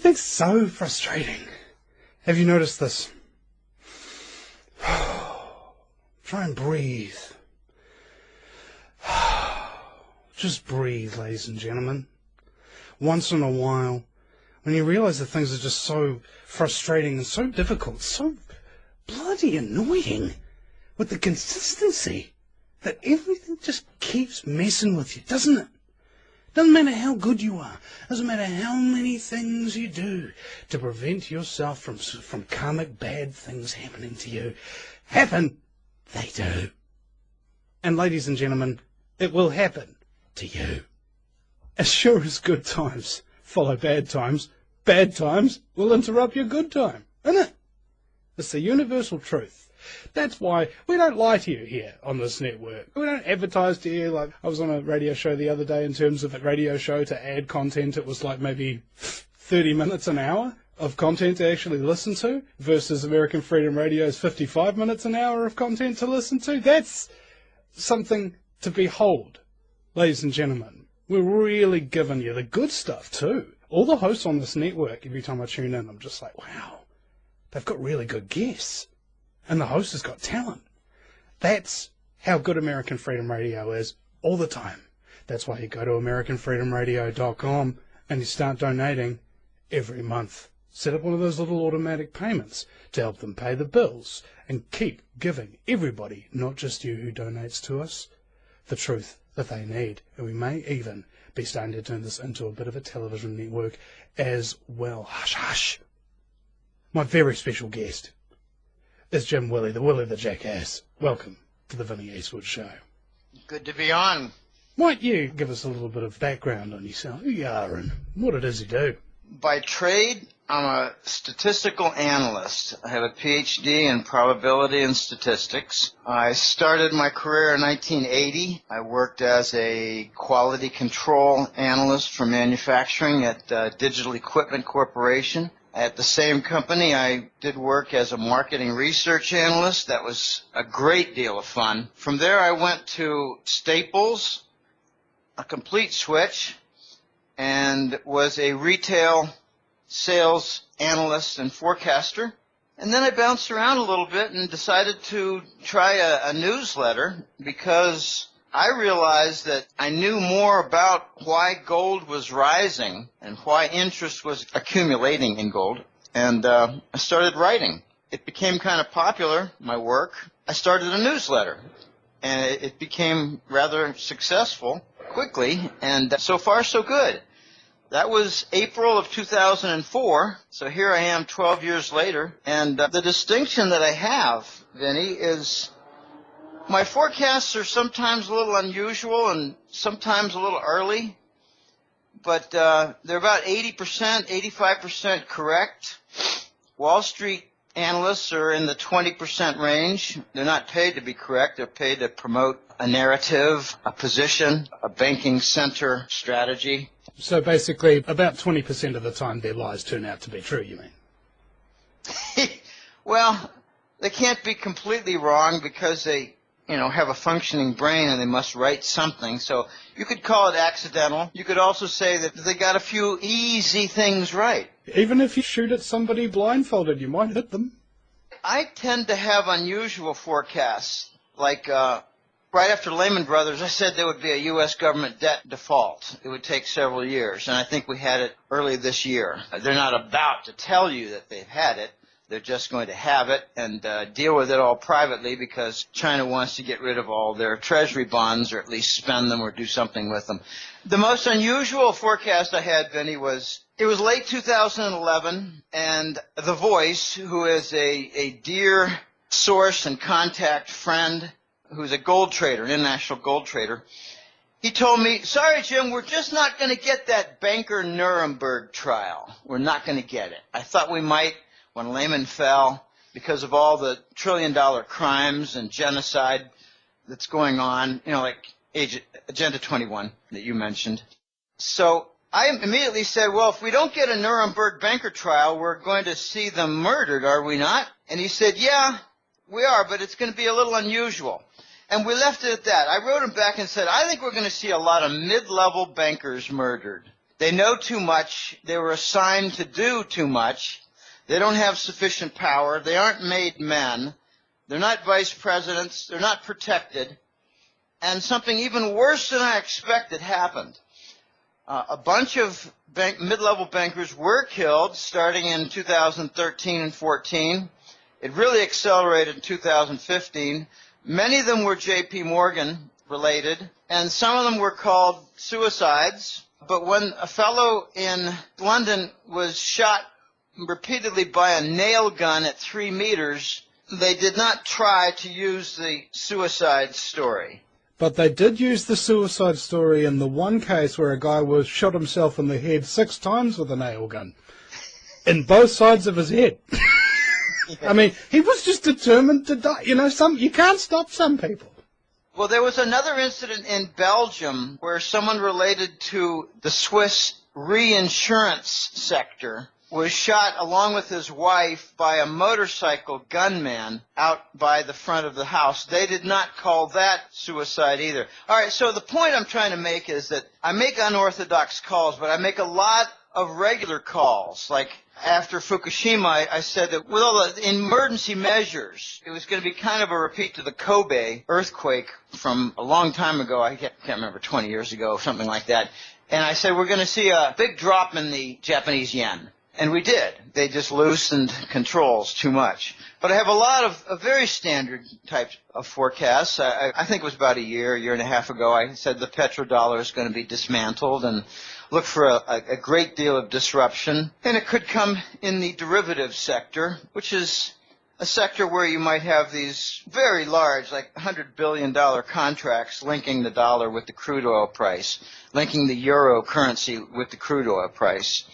Everything's so frustrating. Have you noticed this? Try and breathe. Just breathe, ladies and gentlemen. Once in a while, when you realise that things are just so frustrating and so difficult, so bloody annoying with the consistency, that everything just keeps messing with you, doesn't it? Doesn't matter how good you are. Doesn't matter how many things you do to prevent yourself from karmic bad things happening to you. Happen, they do. And ladies and gentlemen, it will happen to you. As sure as good times follow bad times will interrupt your good time, isn't it? It's the universal truth. That's why we don't lie to you here on this network. We don't advertise to you. Like, I was on a radio show the other day. In terms of a radio show to add content, it was like maybe 30 minutes an hour of content to actually listen to, versus American Freedom Radio's 55 minutes an hour of content to listen to. That's something to behold, ladies and gentlemen. We're really giving you the good stuff too. All the hosts on this network, every time I tune in, I'm just like, wow, they've got really good guests. And the host has got talent. That's how good American Freedom Radio is all the time. That's why you go to AmericanFreedomRadio.com and you start donating every month. Set up one of those little automatic payments to help them pay the bills and keep giving everybody, not just you who donates to us, the truth that they need. And we may even be starting to turn this into a bit of a television network as well. Hush, hush. My very special guest is Jim Willie, the Jackass. Welcome to the Vinnie Eastwood Show. Good to be on. Might you give us a little bit of background on yourself, who you are and what it is you do? By trade, I'm a statistical analyst. I have a PhD in probability and statistics. I started my career in 1980. I worked as a quality control analyst for manufacturing at Digital Equipment Corporation. At the same company, I did work as a marketing research analyst. That was a great deal of fun. From there, I went to Staples, a complete switch, and was a retail sales analyst and forecaster. And then I bounced around a little bit and decided to try a newsletter because I realized that I knew more about why gold was rising and why interest was accumulating in gold. And I started writing. It became kind of popular, my work. I started a newsletter, and it became rather successful quickly, and so far so good. That was April of 2004, so here I am 12 years later. And the distinction that I have, Vinny, is my forecasts are sometimes a little unusual and sometimes a little early, but they're about 80%, 85% correct. Wall Street analysts are in the 20% range. They're not paid to be correct. They're paid to promote a narrative, a position, a banking center strategy. So basically, about 20% of the time their lies turn out to be true, you mean? Well, they can't be completely wrong because they have a functioning brain and they must write something. So you could call it accidental. You could also say that they got a few easy things right. Even if you shoot at somebody blindfolded, you might hit them. I tend to have unusual forecasts. Like right after Lehman Brothers, I said there would be a U.S. government debt default. It would take several years, and I think we had it early this year. They're not about to tell you that they've had it. They're just going to have it and deal with it all privately because China wants to get rid of all their treasury bonds, or at least spend them or do something with them. The most unusual forecast I had, Vinny, it was late 2011, and The Voice, who is a dear source and contact friend who's a gold trader, an international gold trader, he told me, sorry, Jim, we're just not going to get that banker Nuremberg trial. We're not going to get it. I thought we might when Lehman fell because of all the trillion-dollar crimes and genocide that's going on, like Agenda 21 that you mentioned. So I immediately said, well, if we don't get a Nuremberg banker trial, we're going to see them murdered, are we not? And he said, yeah, we are, but it's going to be a little unusual. And we left it at that. I wrote him back and said, I think we're going to see a lot of mid-level bankers murdered. They know too much. They were assigned to do too much. They don't have sufficient power. They aren't made men. They're not vice presidents. They're not protected. And something even worse than I expected happened. A bunch of mid-level bankers were killed starting in 2013 and 14. It really accelerated in 2015. Many of them were J.P. Morgan related, and some of them were called suicides. But when a fellow in London was shot repeatedly by a nail gun at 3 meters, they did not try to use the suicide story. But they did use the suicide story in the one case where a guy was shot himself in the head 6 times with a nail gun. In both sides of his head. I mean, he was just determined to die. You know, you can't stop some people. Well, there was another incident in Belgium where someone related to the Swiss reinsurance sector was shot along with his wife by a motorcycle gunman out by the front of the house. They did not call that suicide either. All right, so the point I'm trying to make is that I make unorthodox calls, but I make a lot of regular calls. Like after Fukushima, I said that with all the emergency measures, it was going to be kind of a repeat to the Kobe earthquake from a long time ago. I can't remember, 20 years ago, something like that. And I said we're going to see a big drop in the Japanese yen. And we did. They just loosened controls too much. But I have a lot of very standard types of forecasts. I think it was about a year and a half ago, I said the petrodollar is going to be dismantled and look for a great deal of disruption. And it could come in the derivatives sector, which is a sector where you might have these very large, like $100 billion contracts linking the dollar with the crude oil price, linking the euro currency with the crude oil price.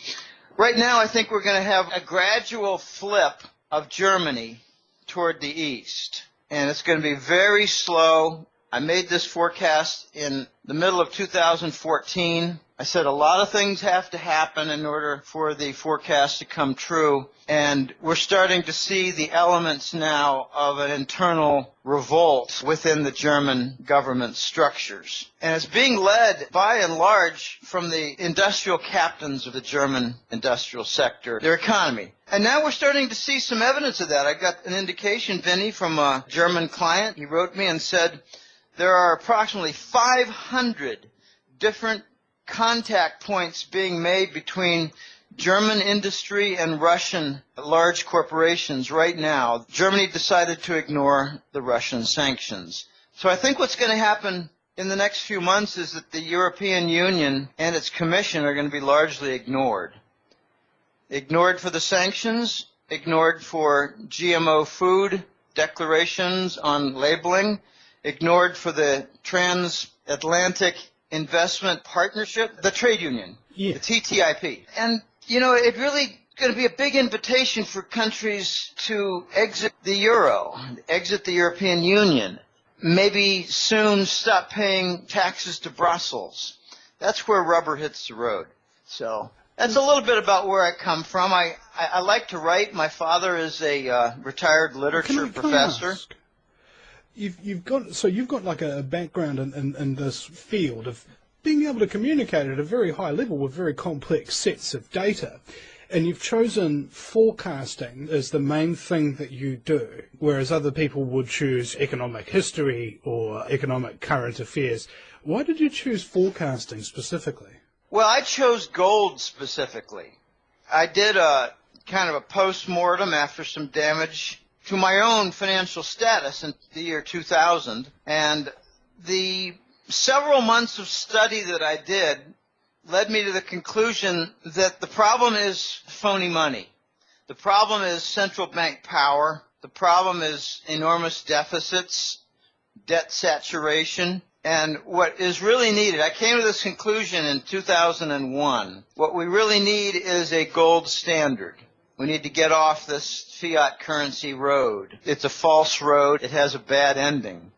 Right now, I think we're going to have a gradual flip of Germany toward the east, and it's going to be very slow. I made this forecast in the middle of 2014. I said a lot of things have to happen in order for the forecast to come true, and we're starting to see the elements now of an internal revolt within the German government structures. And it's being led, by and large, from the industrial captains of the German industrial sector, their economy. And now we're starting to see some evidence of that. I got an indication, Vinny, from a German client. He wrote me and said there are approximately 500 different contact points being made between German industry and Russian large corporations right now. Germany decided to ignore the Russian sanctions. So I think what's going to happen in the next few months is that the European Union and its Commission are going to be largely ignored. Ignored for the sanctions, ignored for GMO food declarations on labeling, ignored for the transatlantic investment partnership, the trade union, the TTIP. And, you know, it really going to be a big invitation for countries to exit the euro, exit the European Union, maybe soon stop paying taxes to Brussels. That's where rubber hits the road. So that's a little bit about where I come from. I like to write. My father is a retired literature professor. You've got like a background in this field of being able to communicate at a very high level with very complex sets of data, and you've chosen forecasting as the main thing that you do, whereas other people would choose economic history or economic current affairs. Why did you choose forecasting specifically? Well, I chose gold specifically. I did a kind of a post-mortem after some damage to my own financial status in the year 2000, and the several months of study that I did led me to the conclusion that the problem is phony money. The problem is central bank power. The problem is enormous deficits, debt saturation, and what is really needed, I came to this conclusion in 2001, what we really need is a gold standard. We need to get off this fiat currency road. It's a false road. It has a bad ending.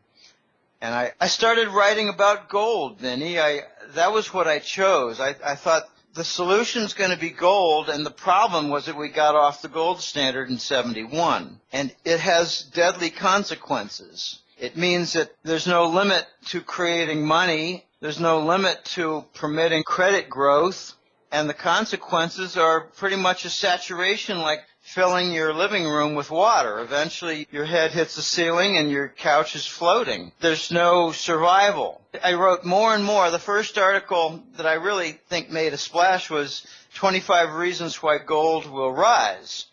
And I started writing about gold, Vinny. That was what I chose. I thought the solution's going to be gold, and the problem was that we got off the gold standard in 71. And it has deadly consequences. It means that there's no limit to creating money. There's no limit to permitting credit growth. and the consequences are pretty much a saturation, like filling your living room with water. Eventually, your head hits the ceiling and your couch is floating. There's no survival. I wrote more and more. The first article that I really think made a splash was 25 Reasons Why Gold Will Rise.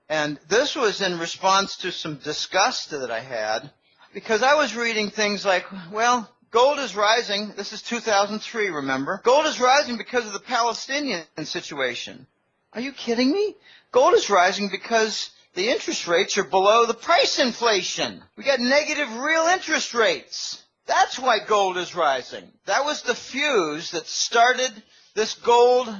And this was in response to some disgust that I had, because I was reading things like, well, gold is rising. This is 2003, remember? Gold is rising because of the Palestinian situation. Are you kidding me? Gold is rising because the interest rates are below the price inflation. We got negative real interest rates. That's why gold is rising. That was the fuse that started this gold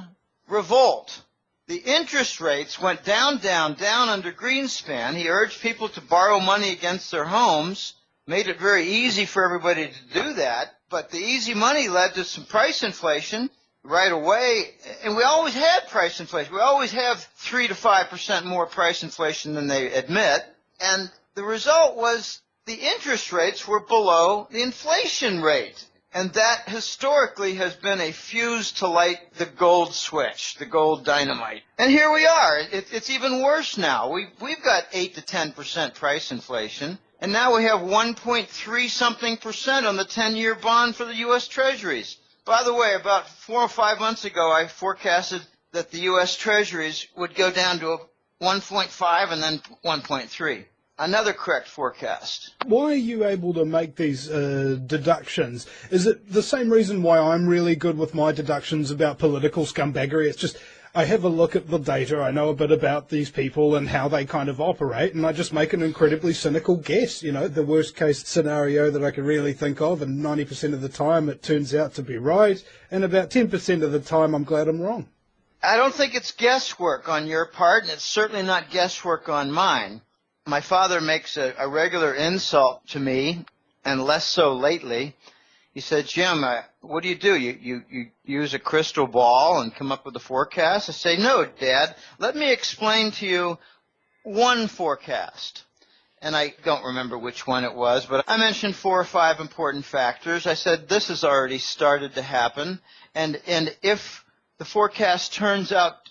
revolt. The interest rates went down, down, down under Greenspan. He urged people to borrow money against their homes, made it very easy for everybody to do that, but the easy money led to some price inflation right away, and we always had price inflation. We always have 3 to 5% more price inflation than they admit, and the result was the interest rates were below the inflation rate. And that historically has been a fuse to light the gold switch, the gold dynamite. And here we are. It's even worse now. We've got 8 to 10% price inflation, and now we have 1.3-something% on the 10-year bond for the U.S. Treasuries. By the way, about 4 or 5 months ago, I forecasted that the U.S. Treasuries would go down to 1.5 and then 1.3. Another correct forecast. Why are you able to make these deductions? Is it the same reason why I'm really good with my deductions about political scumbaggery? It's just I have a look at the data, I know a bit about these people and how they kind of operate, and I just make an incredibly cynical guess, you know, the worst case scenario that I can really think of, and 90% of the time it turns out to be right, and about 10% of the time I'm glad I'm wrong. I don't think it's guesswork on your part, and it's certainly not guesswork on mine. My father makes a regular insult to me, and less so lately. He said, Jim, what do? You use a crystal ball and come up with a forecast? I say, no, Dad, let me explain to you one forecast. And I don't remember which one it was, but I mentioned 4 or 5 important factors. I said, this has already started to happen, and if the forecast turns out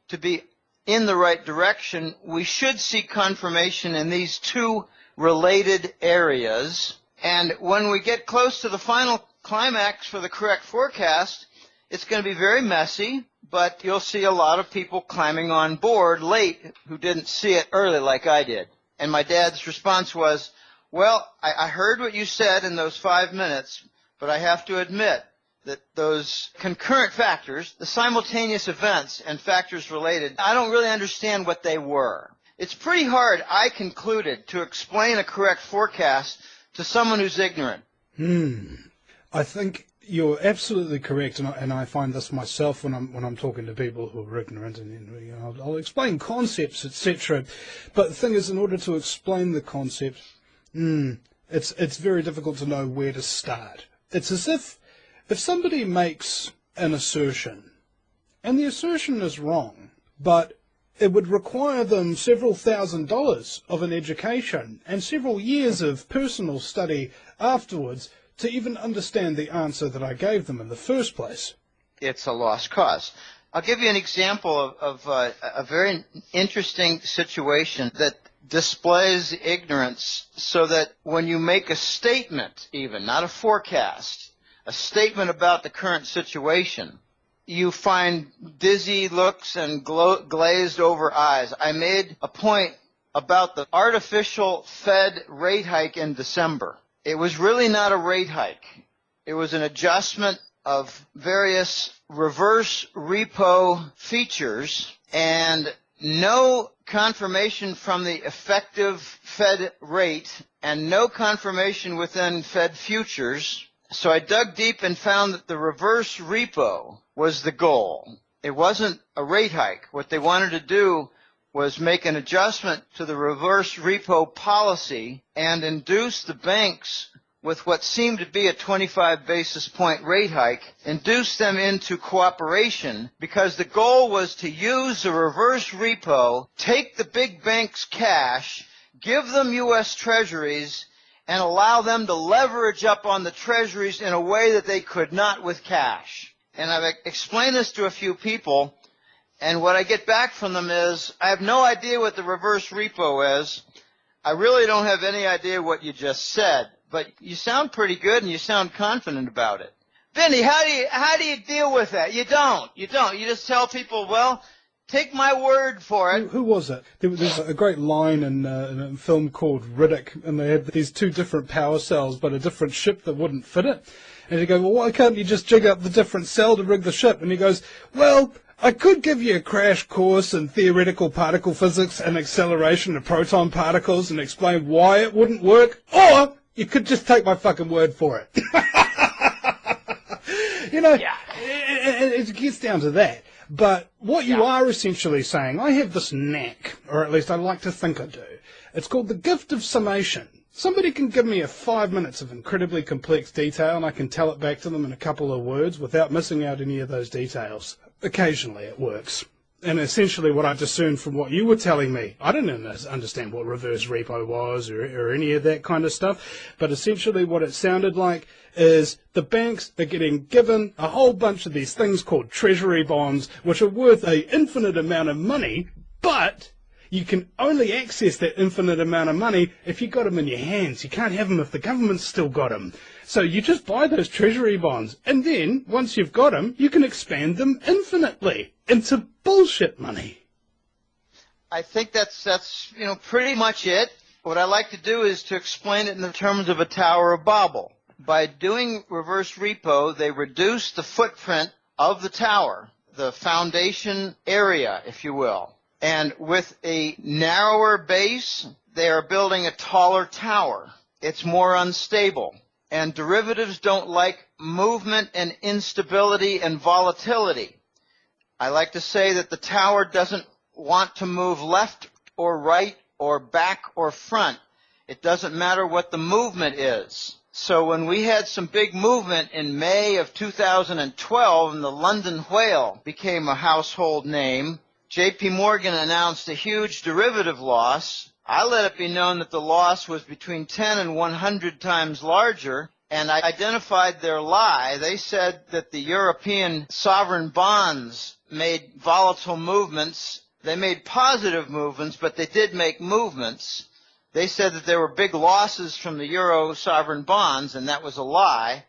to be in the right direction, we should see confirmation in these 2 related areas. And when we get close to the final climax for the correct forecast, it's going to be very messy, but you'll see a lot of people climbing on board late who didn't see it early like I did. And my dad's response was, well, I heard what you said in those 5 minutes, but I have to admit that those concurrent factors, the simultaneous events and factors related, I don't really understand what they were. It's pretty hard, I concluded, to explain a correct forecast to someone who's ignorant. I think you're absolutely correct, and I find this myself when I'm talking to people who are ignorant, and you know, I'll explain concepts, etc. But the thing is, in order to explain the concept, it's very difficult to know where to start. It's as if somebody makes an assertion, and the assertion is wrong, but it would require them several $1,000s of an education and several years of personal study afterwards to even understand the answer that I gave them in the first place. It's a lost cause. I'll give you an example of a very interesting situation that displays ignorance, so that when you make a statement, even, not a forecast, a statement about the current situation, you find dizzy looks and glazed over eyes. I made a point about the artificial Fed rate hike in December. It was really not a rate hike. It was an adjustment of various reverse repo features, and no confirmation from the effective Fed rate and no confirmation within Fed futures. So I dug deep and found that the reverse repo was the goal. It wasn't a rate hike. What they wanted to do was make an adjustment to the reverse repo policy and induce the banks with what seemed to be a 25 basis point rate hike, induce them into cooperation, because the goal was to use the reverse repo, take the big banks' cash, give them U.S. Treasuries, and allow them to leverage up on the Treasuries in a way that they could not with cash. And I've explained this to a few people, and what I get back from them is, I have no idea what the reverse repo is. I really don't have any idea what you just said, but you sound pretty good and you sound confident about it. Vinny, how do you deal with that? You don't. You just tell people, well, take my word for it. Who was it? There's a great line in a film called Riddick, and they had these two different power cells, but a different ship that wouldn't fit it. And you go, well, why can't you just jig up the different cell to rig the ship? And he goes, well, I could give you a crash course in theoretical particle physics and acceleration of proton particles and explain why it wouldn't work, or you could just take my fucking word for it. It gets down to that. But what you are essentially saying, I have this knack, or at least I like to think I do. It's called the gift of summation. Somebody can give me 5 minutes of incredibly complex detail and I can tell it back to them in a couple of words without missing out any of those details. Occasionally it works. And essentially what I discerned from what you were telling me, I didn't understand what reverse repo was or any of that kind of stuff, but essentially what it sounded like is the banks are getting given a whole bunch of these things called treasury bonds, which are worth an infinite amount of money, but you can only access that infinite amount of money if you got them in your hands. You can't have them if the government's still got them. So you just buy those treasury bonds, and then, once you've got them, you can expand them infinitely into bullshit money. I think that's pretty much it. What I like to do is to explain it in the terms of a Tower of Babel. By doing reverse repo, they reduce the footprint of the tower, the foundation area, if you will. And with a narrower base, they are building a taller tower. It's more unstable. And derivatives don't like movement and instability and volatility. I like to say that the tower doesn't want to move left or right or back or front. It doesn't matter what the movement is. So when we had some big movement in May of 2012 and the London whale became a household name, J.P. Morgan announced a huge derivative loss. I let it be known that the loss was between 10 and 100 times larger, and I identified their lie. They said that the European sovereign bonds made volatile movements. They made positive movements, but they did make movements. They said that there were big losses from the Euro sovereign bonds, and that was a lie.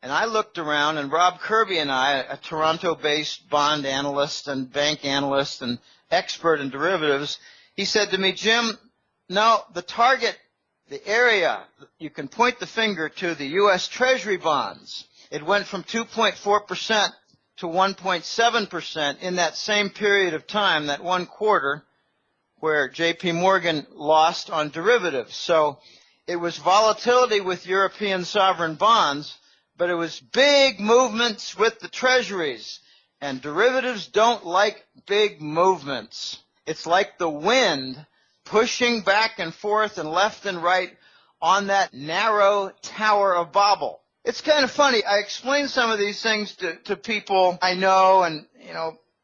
And I looked around, and Rob Kirby and I, a Toronto-based bond analyst and bank analyst and expert in derivatives, he said to me, Jim, no, the target, the area, you can point the finger to the U.S. Treasury bonds. It went from 2.4% to 1.7% in that same period of time, that one quarter, where J.P. Morgan lost on derivatives. So it was volatility with European sovereign bonds, but it was big movements with the treasuries. And derivatives don't like big movements. It's like the wind pushing back and forth and left and right on that narrow Tower of Babel. It's kind of funny. I explain some of these things to people I know and,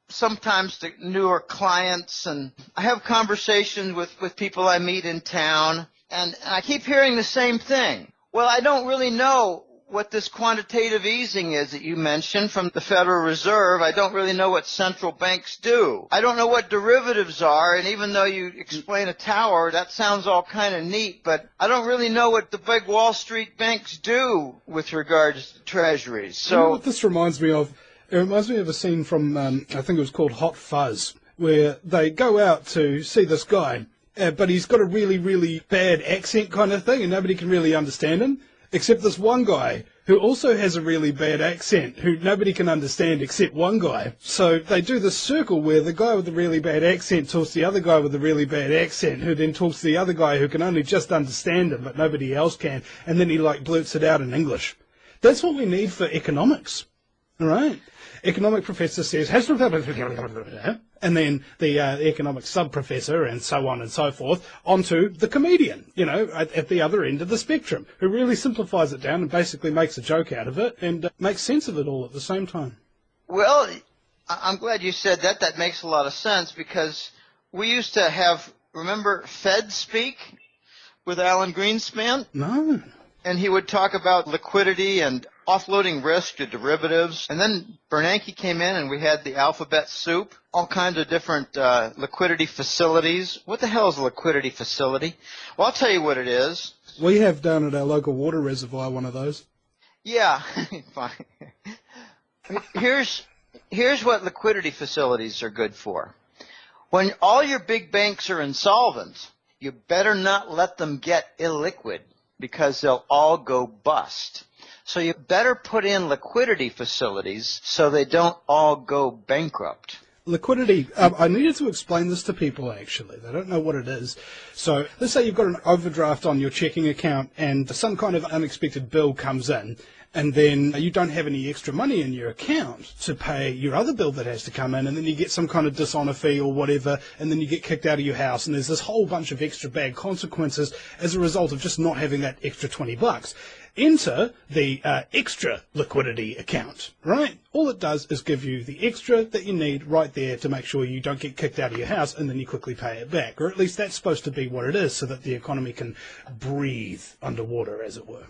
sometimes to newer clients. And I have conversations with people I meet in town. And I keep hearing the same thing. Well, I don't really know what this quantitative easing is that you mentioned from the Federal Reserve. I don't really know what central banks do. I don't know what derivatives are, and even though you explain a tower, that sounds all kind of neat, but I don't really know what the big Wall Street banks do with regards to treasuries. So you know what this reminds me of? It reminds me of a scene from, I think it was called Hot Fuzz, where they go out to see this guy, but he's got a really, really bad accent kind of thing, and nobody can really understand him. Except this one guy who also has a really bad accent, who nobody can understand except one guy. So they do this circle where the guy with the really bad accent talks to the other guy with the really bad accent, who then talks to the other guy who can only just understand him, but nobody else can. And then he blurts it out in English. That's what we need for economics. All right? Economic professor says, and then the economic sub-professor and so on and so forth, onto the comedian, at the other end of the spectrum, who really simplifies it down and basically makes a joke out of it and makes sense of it all at the same time. Well, I'm glad you said that. That makes a lot of sense because we used to have, remember Fed Speak with Alan Greenspan? No. And he would talk about liquidity and offloading risk to derivatives. And then Bernanke came in and we had the alphabet soup, all kinds of different liquidity facilities. What the hell is a liquidity facility? Well, I'll tell you what it is. We have down at our local water reservoir one of those. Yeah, fine. Here's what liquidity facilities are good for. When all your big banks are insolvent, you better not let them get illiquid because they'll all go bust. So you better put in liquidity facilities so they don't all go bankrupt. Liquidity, I needed to explain this to people, actually. They don't know what it is. So let's say you've got an overdraft on your checking account and some kind of unexpected bill comes in, and then you don't have any extra money in your account to pay your other bill that has to come in, and then you get some kind of dishonor fee or whatever, and then you get kicked out of your house, and there's this whole bunch of extra bad consequences as a result of just not having that extra $20. Enter the extra liquidity account, right? All it does is give you the extra that you need right there to make sure you don't get kicked out of your house, and then you quickly pay it back. Or at least that's supposed to be what it is, so that the economy can breathe underwater, as it were.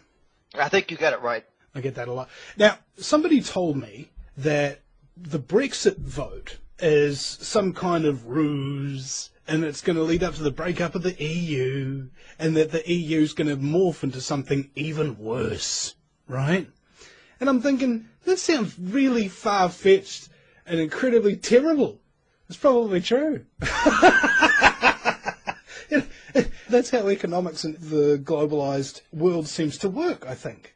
I think you got it right. I get that a lot. Now, somebody told me that the Brexit vote is some kind of ruse, and it's going to lead up to the breakup of the EU, and that the EU is going to morph into something even worse, right? And I'm thinking, this sounds really far-fetched and incredibly terrible. It's probably true. That's how economics in the globalized world seems to work, I think.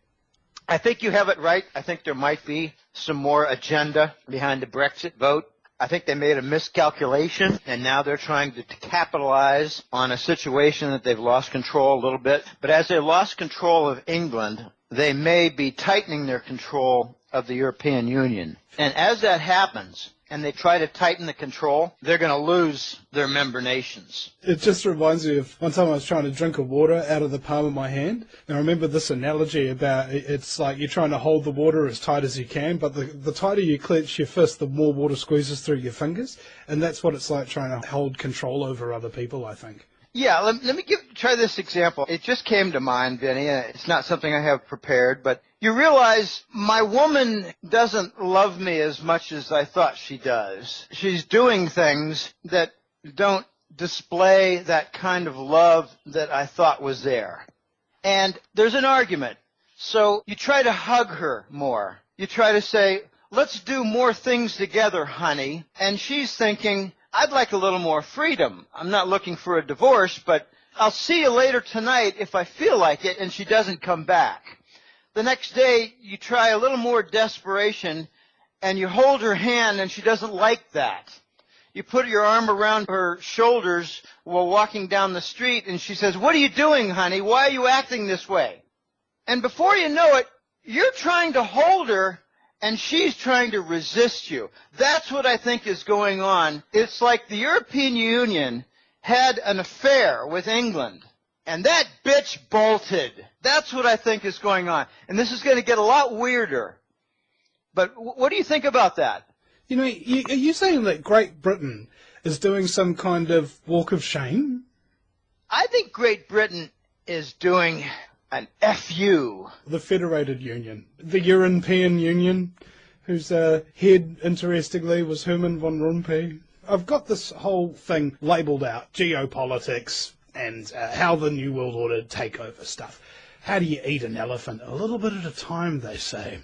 I think you have it right. I think there might be some more agenda behind the Brexit vote. I think they made a miscalculation, and now they're trying to capitalize on a situation that they've lost control a little bit. But as they lost control of England, they may be tightening their control of the European Union. And as that happens, and they try to tighten the control, they're going to lose their member nations. It just reminds me of one time I was trying to drink a water out of the palm of my hand. And I remember this analogy about it's like you're trying to hold the water as tight as you can, but the tighter you clench your fist, the more water squeezes through your fingers. And that's what it's like trying to hold control over other people, I think. Yeah, let me try this example. It just came to mind, Vinny. It's not something I have prepared, but you realize my woman doesn't love me as much as I thought she does. She's doing things that don't display that kind of love that I thought was there. And there's an argument. So you try to hug her more. You try to say, let's do more things together, honey. And she's thinking, I'd like a little more freedom. I'm not looking for a divorce, but I'll see you later tonight if I feel like it, and she doesn't come back. The next day, you try a little more desperation, and you hold her hand, and she doesn't like that. You put your arm around her shoulders while walking down the street, and she says, what are you doing, honey? Why are you acting this way? And before you know it, you're trying to hold her, and she's trying to resist you. That's what I think is going on. It's like the European Union had an affair with England, and that bitch bolted. That's what I think is going on. And this is going to get a lot weirder. But what do you think about that? You know, are you saying that Great Britain is doing some kind of walk of shame? I think Great Britain is doing an FU. The Federated Union. The European Union, whose head, interestingly, was Herman von Rompuy. I've got this whole thing labelled out, geopolitics and how the New World Order take over stuff. How do you eat an elephant? A little bit at a time, they say.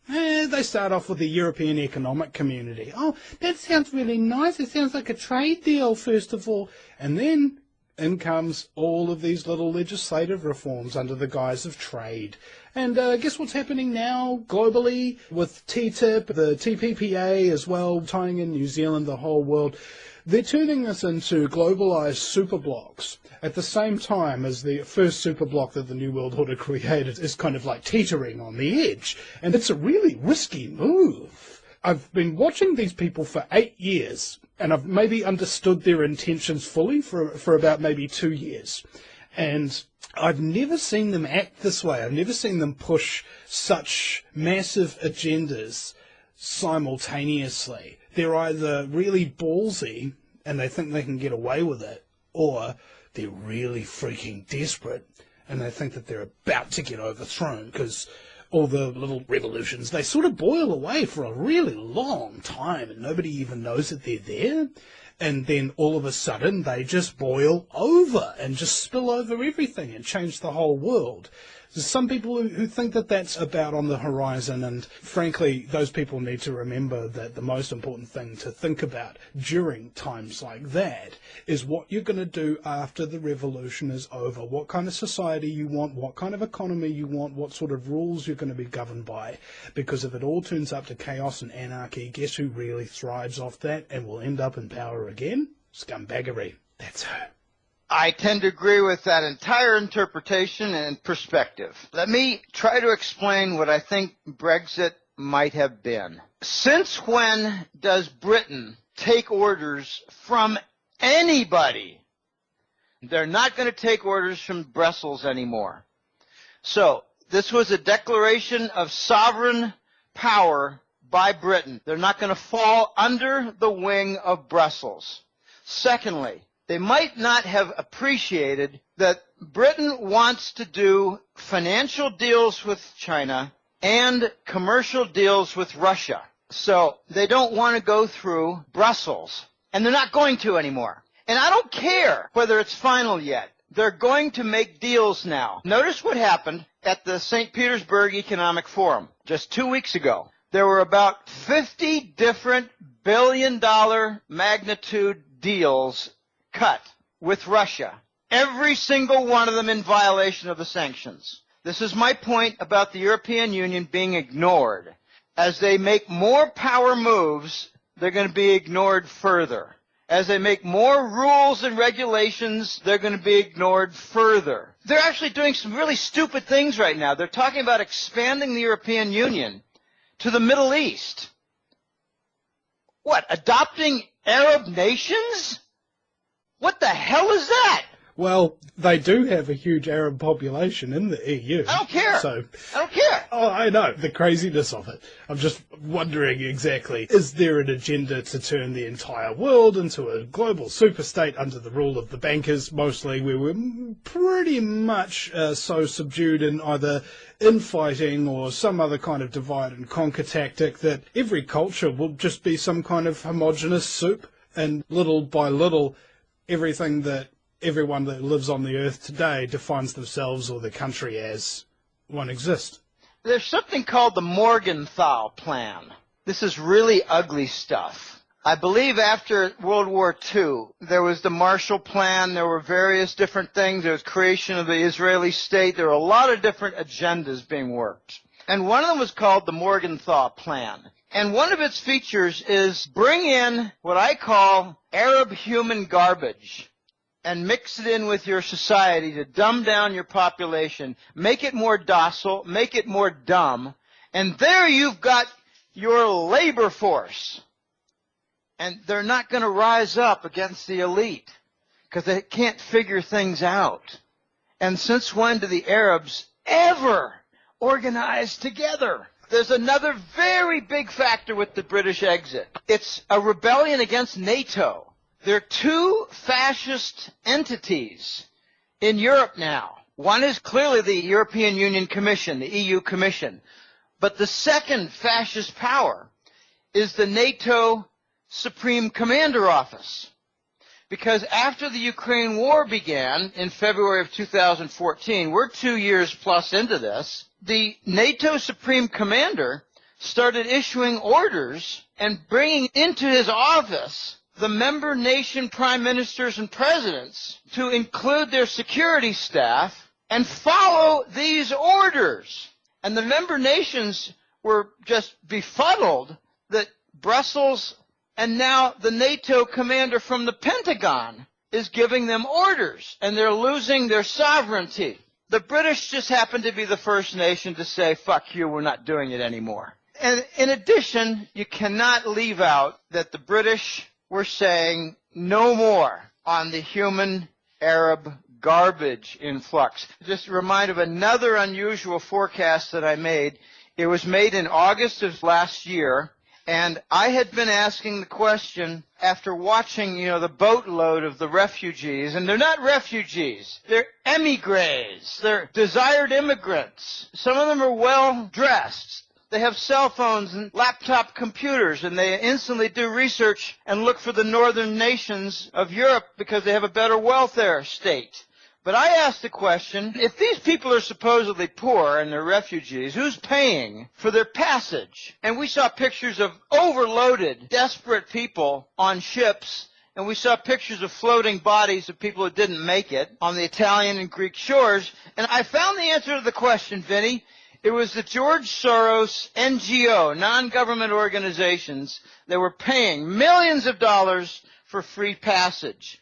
They start off with the European Economic Community. Oh, that sounds really nice. It sounds like a trade deal, first of all. And then in comes all of these little legislative reforms under the guise of trade. And guess what's happening now globally with TTIP, the TPPA as well, tying in New Zealand, the whole world. They're turning this into globalized superblocks at the same time as the first superblock that the New World Order created is kind of like teetering on the edge. And it's a really risky move. I've been watching these people for 8 years, and I've maybe understood their intentions fully for about maybe 2 years. And I've never seen them act this way. I've never seen them push such massive agendas simultaneously. They're either really ballsy and they think they can get away with it, or they're really freaking desperate and they think that they're about to get overthrown because all the little revolutions, they sort of boil away for a really long time and nobody even knows that they're there. And then all of a sudden they just boil over and just spill over everything and change the whole world. There's some people who think that that's about on the horizon, and frankly, those people need to remember that the most important thing to think about during times like that is what you're going to do after the revolution is over, what kind of society you want, what kind of economy you want, what sort of rules you're going to be governed by, because if it all turns up to chaos and anarchy, guess who really thrives off that and will end up in power again? Scumbaggery. That's who. I tend to agree with that entire interpretation and perspective. Let me try to explain what I think Brexit might have been. Since when does Britain take orders from anybody? They're not going to take orders from Brussels anymore. So this was a declaration of sovereign power by Britain. They're not going to fall under the wing of Brussels. Secondly, they might not have appreciated that Britain wants to do financial deals with China and commercial deals with Russia. So they don't want to go through Brussels, and they're not going to anymore. And I don't care whether it's final yet. They're going to make deals now. Notice what happened at the St. Petersburg Economic Forum just 2 weeks ago. There were about 50 different billion-dollar magnitude deals cut with Russia, every single one of them in violation of the sanctions. This is my point about the European Union being ignored. As they make more power moves, they're going to be ignored further. As they make more rules and regulations, they're going to be ignored further. They're actually doing some really stupid things right now. They're talking about expanding the European Union to the Middle East. What, adopting Arab nations? What the hell is that? Well, they do have a huge Arab population in the EU. I don't care. So, I don't care. Oh, I know, the craziness of it. I'm just wondering exactly, is there an agenda to turn the entire world into a global superstate under the rule of the bankers, mostly, where we're pretty much so subdued in either infighting or some other kind of divide and conquer tactic that every culture will just be some kind of homogenous soup, and little by little, everything that everyone that lives on the earth today defines themselves or their country as won't exist. There's something called the Morgenthau Plan. This is really ugly stuff. I believe after World War II, there was the Marshall Plan. There were various different things. There was creation of the Israeli state. There were a lot of different agendas being worked. And one of them was called the Morgenthau Plan. And one of its features is bring in what I call Arab human garbage and mix it in with your society to dumb down your population, make it more docile, make it more dumb, and there you've got your labor force. And they're not going to rise up against the elite because they can't figure things out. And since when do the Arabs ever organize together? There's another very big factor with the British exit. It's a rebellion against NATO. There are two fascist entities in Europe now. One is clearly the European Union Commission, the EU Commission. But the second fascist power is the NATO Supreme Commander Office. Because after the Ukraine war began in February of 2014, we're 2 years plus into this, the NATO Supreme Commander started issuing orders and bringing into his office the member nation prime ministers and presidents to include their security staff and follow these orders. And the member nations were just befuddled that Brussels and now the NATO commander from the Pentagon is giving them orders, and they're losing their sovereignty. The British just happened to be the first nation to say, fuck you, we're not doing it anymore. And in addition, you cannot leave out that the British were saying no more on the human Arab garbage influx. Just a reminder of another unusual forecast that I made. It was made in August of last year, And I had been asking the question after watching, the boatload of the refugees, and they're not refugees, they're emigres, they're desired immigrants. Some of them are well dressed. They have cell phones and laptop computers, and they instantly do research and look for the northern nations of Europe because they have a better welfare state. But I asked the question, if these people are supposedly poor and they're refugees, who's paying for their passage? And we saw pictures of overloaded, desperate people on ships, and we saw pictures of floating bodies of people who didn't make it on the Italian and Greek shores. And I found the answer to the question, Vinny. It was the George Soros NGO, non-government organizations, that were paying millions of dollars for free passage.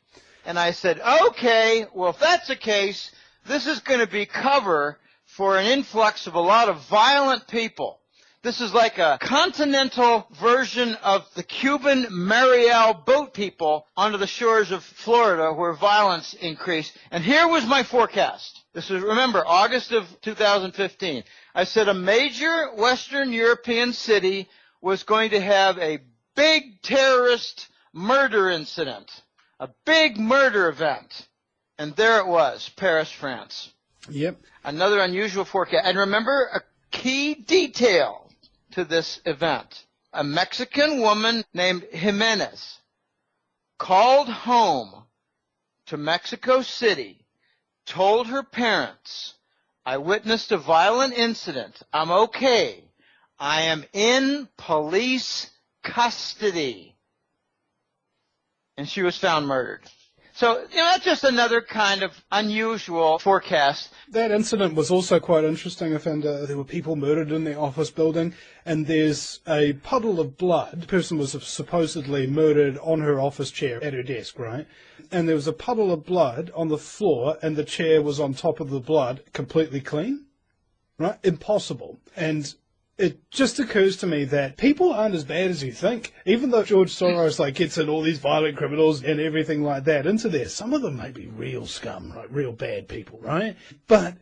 And I said, okay, well, if that's the case, this is going to be cover for an influx of a lot of violent people. This is like a continental version of the Cuban Mariel boat people onto the shores of Florida where violence increased. And here was my forecast. This is, remember, August of 2015. I said a major Western European city was going to have a big terrorist murder incident. A big murder event. And there it was, Paris, France. Yep. Another unusual forecast. And remember a key detail to this event. A Mexican woman named Jimenez called home to Mexico City, told her parents, I witnessed a violent incident. I'm okay. I am in police custody. And she was found murdered. So, that's just another kind of unusual forecast. That incident was also quite interesting, Offender. There were people murdered in the office building, and there's a puddle of blood. The person was supposedly murdered on her office chair at her desk, right? And there was a puddle of blood on the floor, and the chair was on top of the blood, completely clean, right? Impossible. And it just occurs to me that people aren't as bad as you think. Even though George Soros gets in all these violent criminals and everything like that into there, some of them may be real scum, right? Real bad people, right? But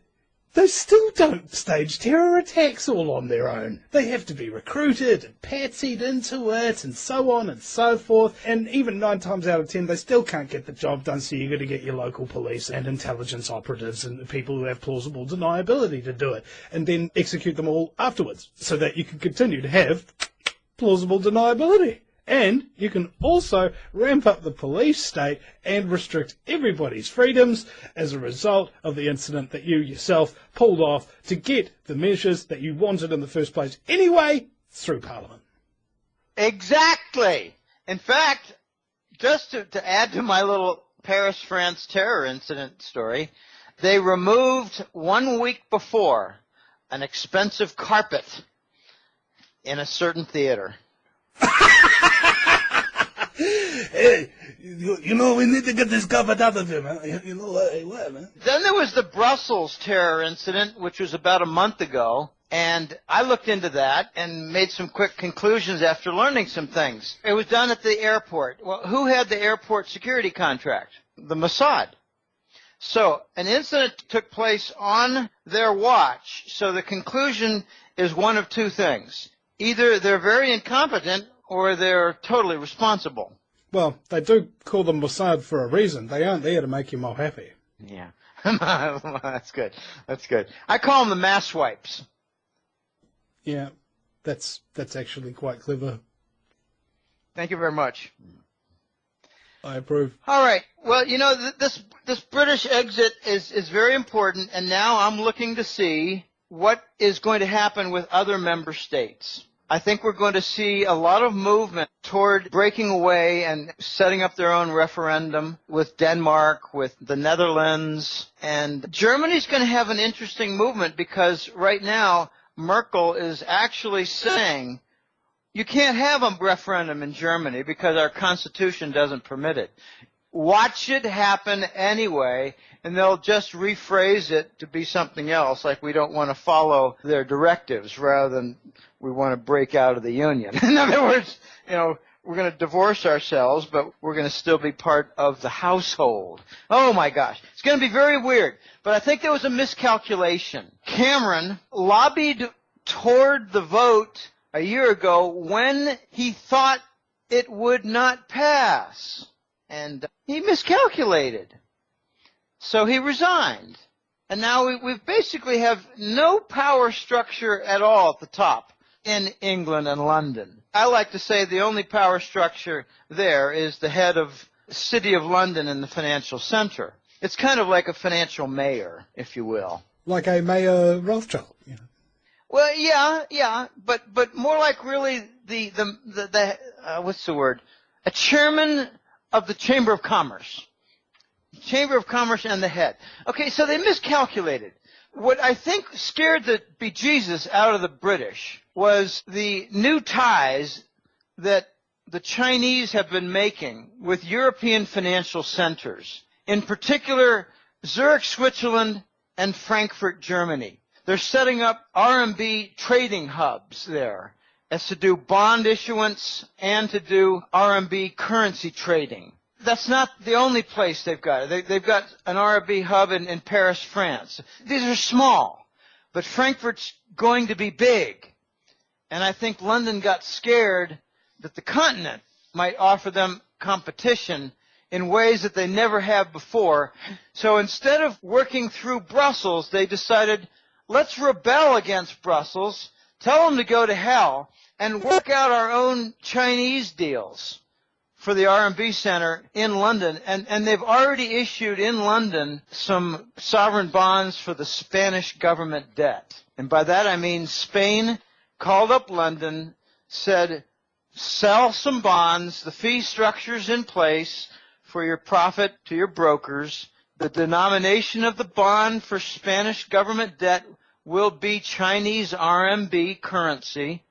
they still don't stage terror attacks all on their own. They have to be recruited and patsied into it and so on and so forth. And even 9 times out of 10, they still can't get the job done, so you've got to get your local police and intelligence operatives and people who have plausible deniability to do it, and then execute them all afterwards so that you can continue to have plausible deniability. And you can also ramp up the police state and restrict everybody's freedoms as a result of the incident that you yourself pulled off to get the measures that you wanted in the first place anyway through Parliament. Exactly. In fact, just to add to my little Paris, France terror incident story, they removed 1 week before an expensive carpet in a certain theater. Hey, we need to get this carpet out of here, man. What, man? Then there was the Brussels terror incident, which was about a month ago, and I looked into that and made some quick conclusions after learning some things. It was done at the airport. Well, who had the airport security contract? The Mossad. So an incident took place on their watch, so the conclusion is one of 2 things. Either they're very incompetent or they're totally responsible. Well, they do call them Mossad for a reason. They aren't there to make you more happy. Yeah. That's good. That's good. I call them the mass swipes. Yeah, that's actually quite clever. Thank you very much. I approve. All right. Well, this British exit is very important, and now I'm looking to see what is going to happen with other member states. I think we're going to see a lot of movement toward breaking away and setting up their own referendum with Denmark, with the Netherlands. And Germany's going to have an interesting movement because right now Merkel is actually saying you can't have a referendum in Germany because our constitution doesn't permit it. Watch it happen anyway, and they'll just rephrase it to be something else, like we don't want to follow their directives rather than we want to break out of the union. In other words, we're going to divorce ourselves, but we're going to still be part of the household. Oh, my gosh. It's going to be very weird. But I think there was a miscalculation. Cameron lobbied toward the vote a year ago when he thought it would not pass. And he miscalculated. So he resigned. And now we basically have no power structure at all at the top in England and London. I like to say the only power structure there is the head of the City of London in the financial center. It's kind of like a financial mayor, if you will. Like a Mayor Rothschild, you know. Well, yeah, but more like really the what's the word? A chairman of the Chamber of Commerce. Chamber of Commerce and the head. Okay, so they miscalculated. What I think scared the bejesus out of the British was the new ties that the Chinese have been making with European financial centers, in particular Zurich, Switzerland, and Frankfurt, Germany. They're setting up RMB trading hubs there as to do bond issuance and to do RMB currency trading. That's not the only place they've got it. They've got an RMB hub in Paris, France. These are small, but Frankfurt's going to be big. And I think London got scared that the continent might offer them competition in ways that they never have before. So instead of working through Brussels, they decided, let's rebel against Brussels, tell them to go to hell, and work out our own Chinese deals for the RMB Center in London. And they've already issued in London some sovereign bonds for the Spanish government debt. And by that I mean Spain called up London, said, sell some bonds, the fee structure's in place for your profit to your brokers. The denomination of the bond for Spanish government debt will be Chinese RMB currency.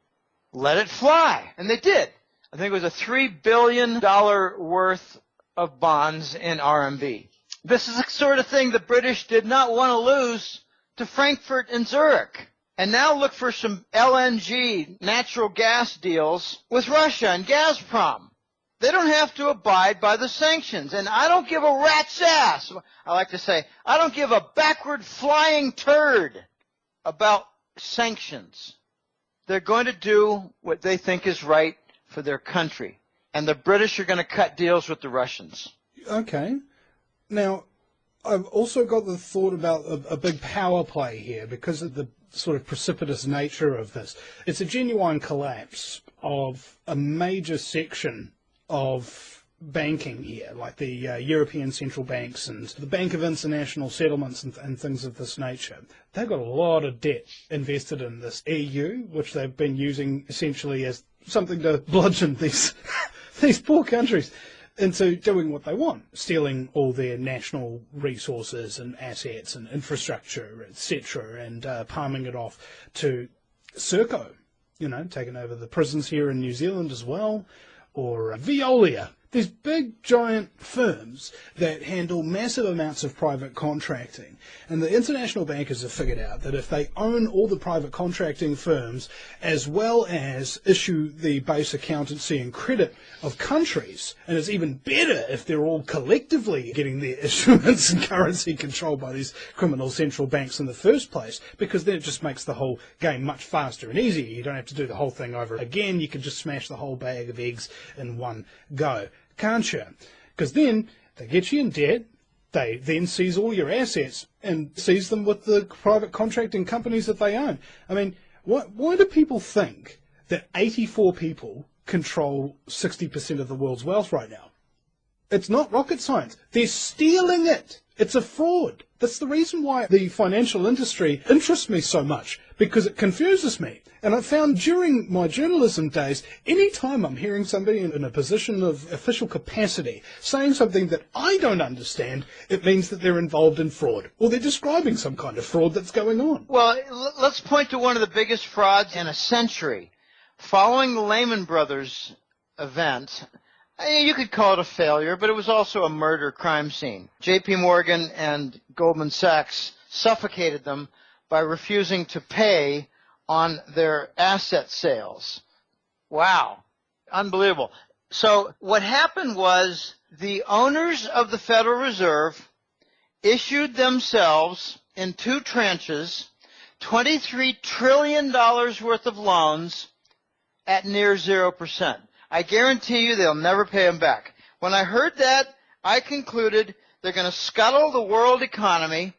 Let it fly. And they did. I think it was a $3 billion worth of bonds in RMB. This is the sort of thing the British did not want to lose to Frankfurt and Zurich. And now look for some LNG, natural gas deals with Russia and Gazprom. They don't have to abide by the sanctions. And I don't give a rat's ass. I like to say, I don't give a backward flying turd about sanctions. They're going to do what they think is right for their country. And the British are going to cut deals with the Russians. Okay. Now, I've also got the thought about a big power play here because of the sort of precipitous nature of this. It's a genuine collapse of a major section of banking here, like the European central banks and the Bank of International Settlements and things of this nature. They've got a lot of debt invested in this EU, which they've been using essentially as something to bludgeon these these poor countries into doing what they want, stealing all their national resources and assets and infrastructure, etc., and palming it off to Serco, you know, taking over the prisons here in New Zealand as well, or Veolia. These big, giant firms that handle massive amounts of private contracting. And the international bankers have figured out that if they own all the private contracting firms, as well as issue the base accountancy and credit of countries, and it's even better if they're all collectively getting their issuance and currency controlled by these criminal central banks in the first place, because then it just makes the whole game much faster and easier. You don't have to do the whole thing over again. You can just smash the whole bag of eggs in one go. Can't you? Because then they get you in debt, they then seize all your assets and seize them with the private contracting companies that they own. I mean, why do people think that 84 people control 60% of the world's wealth right now? It's not rocket science. They're stealing it. It's a fraud. That's the reason why the financial industry interests me so much, because it confuses me. And I found during my journalism days, any time I'm hearing somebody in a position of official capacity saying something that I don't understand, it means that they're involved in fraud, or they're describing some kind of fraud that's going on. Well, let's point to one of the biggest frauds in a century. Following the Lehman Brothers event, you could call it a failure, but it was also a murder crime scene. J.P. Morgan and Goldman Sachs suffocated them by refusing to pay on their asset sales. Wow. Unbelievable. So what happened was the owners of the Federal Reserve issued themselves in two tranches $23 trillion worth of loans at near 0%. I guarantee you they'll never pay them back. When I heard that, I concluded they're going to scuttle the world economy,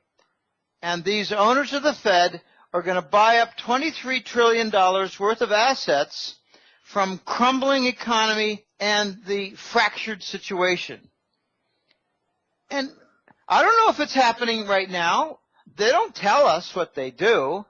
and these owners of the Fed are going to buy up $23 trillion worth of assets from crumbling economy and the fractured situation. And I don't know if it's happening right now. They don't tell us what they do.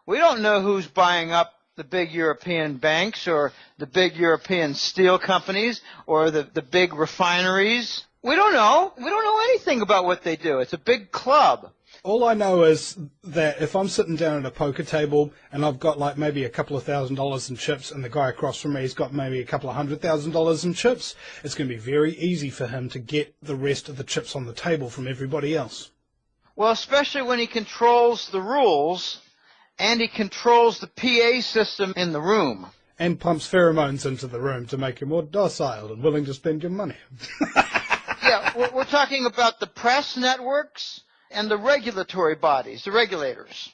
We don't know who's buying up the big European banks or the big European steel companies or the big refineries. We don't know. We don't know anything about what they do. It's a big club. All I know is that if I'm sitting down at a poker table and I've got like maybe a couple of $1,000s in chips and the guy across from me has got maybe a couple of $100,000 in chips, it's going to be very easy for him to get the rest of the chips on the table from everybody else. Well, especially when he controls the rules and he controls the PA system in the room. And pumps pheromones into the room to make you more docile and willing to spend your money. Yeah, we're talking about the press networks and the regulatory bodies, the regulators.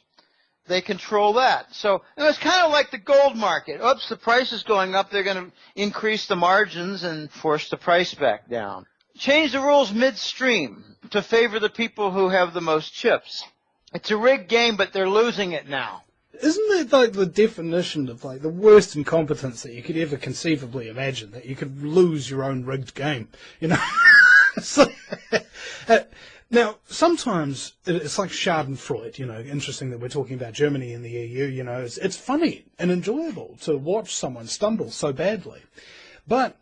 They control that. So it's kind of like the gold market. Oops, the price is going up. They're going to increase the margins and force the price back down. Change the rules midstream to favor the people who have the most chips. It's a rigged game, but they're losing it now. Isn't it like the definition of like the worst incompetence that you could ever conceivably imagine, that you could lose your own rigged game, you know? So, now, sometimes it's like Schadenfreude, you know, interesting that we're talking about Germany and the EU, you know, it's funny and enjoyable to watch someone stumble so badly. But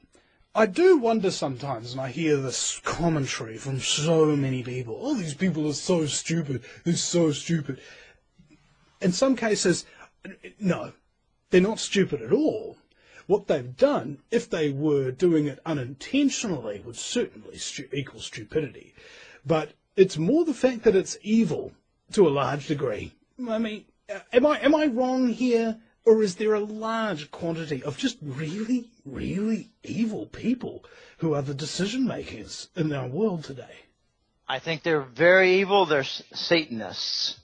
I do wonder sometimes, and I hear this commentary from so many people, oh, these people are so stupid, they're so stupid. In some cases, no, they're not stupid at all. What they've done, if they were doing it unintentionally, would certainly equal stupidity. But it's more the fact that it's evil to a large degree. I mean, am I wrong here? Or is there a large quantity of just really, really evil people who are the decision makers in our world today? I think they're very evil. They're Satanists.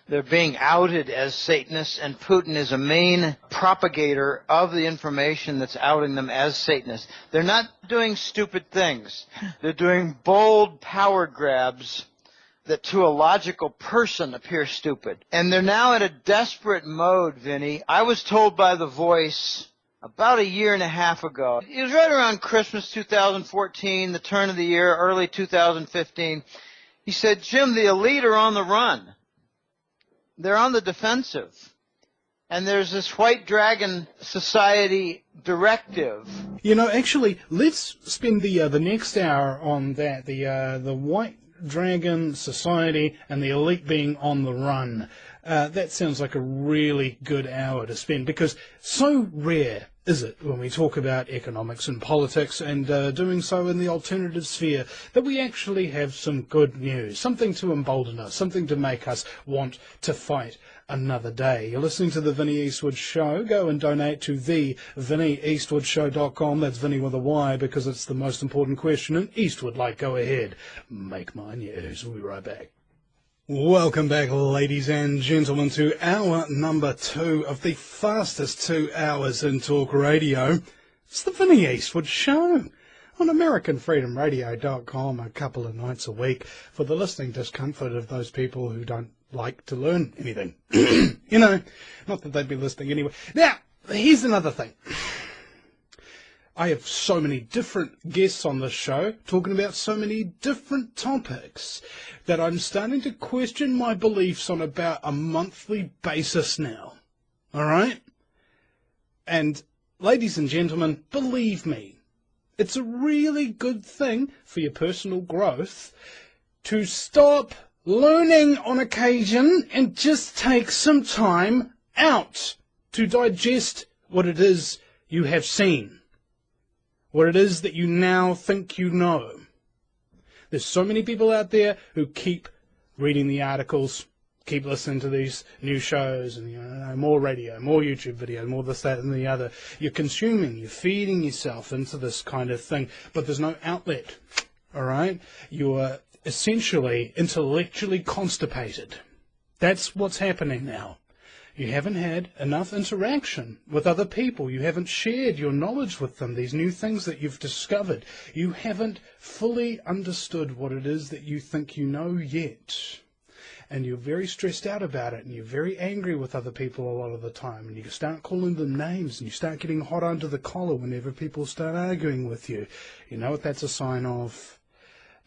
They're being outed as Satanists, and Putin is a main propagator of the information that's outing them as Satanists. They're not doing stupid things. They're doing bold power grabs that to a logical person appear stupid. And they're now in a desperate mode, Vinny. I was told by The Voice about a year and a half ago. It was right around Christmas 2014, the turn of the year, early 2015. He said, Jim, the elite are on the run. They're on the defensive. And there's this White Dragon Society directive. You know, actually, let's spend the next hour on that, the White Dragon Society and the elite being on the run. That sounds like a really good hour to spend, because so rare is it when we talk about economics and politics and doing so in the alternative sphere that we actually have some good news, something to embolden us, something to make us want to fight another day. You're listening to the Vinnie Eastwood Show. Go and donate to the VinnieEastwoodShow.com. That's Vinnie with a Y, because it's the most important question. And Eastwood, like, go ahead, make my news. We'll be right back. Welcome back, ladies and gentlemen, to hour number 2 of the fastest 2 hours in talk radio. It's the Vinnie Eastwood Show on AmericanFreedomRadio.com a couple of nights a week for the listening discomfort of those people who don't like to learn anything. You know, not that they'd be listening anyway. Now, here's another thing. I have so many different guests on this show talking about so many different topics that I'm starting to question my beliefs on about a monthly basis now. All right? And ladies and gentlemen, believe me, it's a really good thing for your personal growth to stop learning on occasion and just take some time out to digest what it is you have seen. What it is that you now think you know. There's so many people out there who keep reading the articles, keep listening to these new shows, and, you know, more radio, more YouTube video, more this, that, and the other. You're consuming, you're feeding yourself into this kind of thing, but there's no outlet, all right? You are essentially intellectually constipated. That's what's happening now. You haven't had enough interaction with other people. You haven't shared your knowledge with them, these new things that you've discovered. You haven't fully understood what it is that you think you know yet. And you're very stressed out about it, and you're very angry with other people a lot of the time, and you start calling them names, and you start getting hot under the collar whenever people start arguing with you. You know what that's a sign of?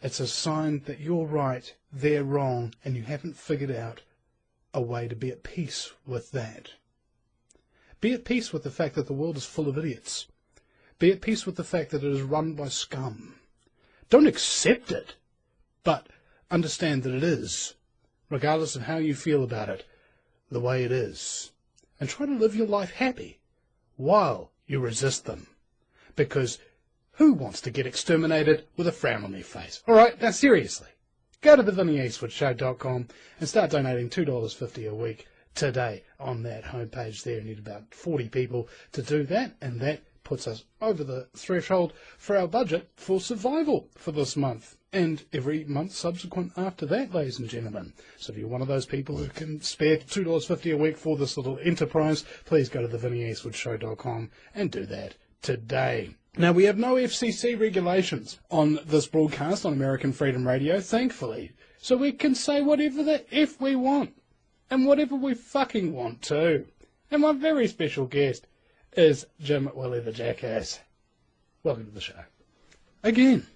It's a sign that you're right, they're wrong, and you haven't figured out a way to be at peace with that. Be at peace with the fact that the world is full of idiots. Be at peace with the fact that it is run by scum. Don't accept it, but understand that it is, regardless of how you feel about it, the way it is. And try to live your life happy while you resist them. Because who wants to get exterminated with a frown on their face? All right, now seriously, go to thevinieswoodshow.com and start donating $2.50 a week today on that homepage there. You need about 40 people to do that, and that puts us over the threshold for our budget for survival for this month and every month subsequent after that, ladies and gentlemen. So if you're one of those people who can spare $2.50 a week for this little enterprise, please go to thevinieswoodshow.com and do that today. Now, we have no FCC regulations on this broadcast on American Freedom Radio, thankfully, so we can say whatever the F we want, and whatever we fucking want to. And my very special guest is Jim Willie the Jackass. Welcome to the show. Again.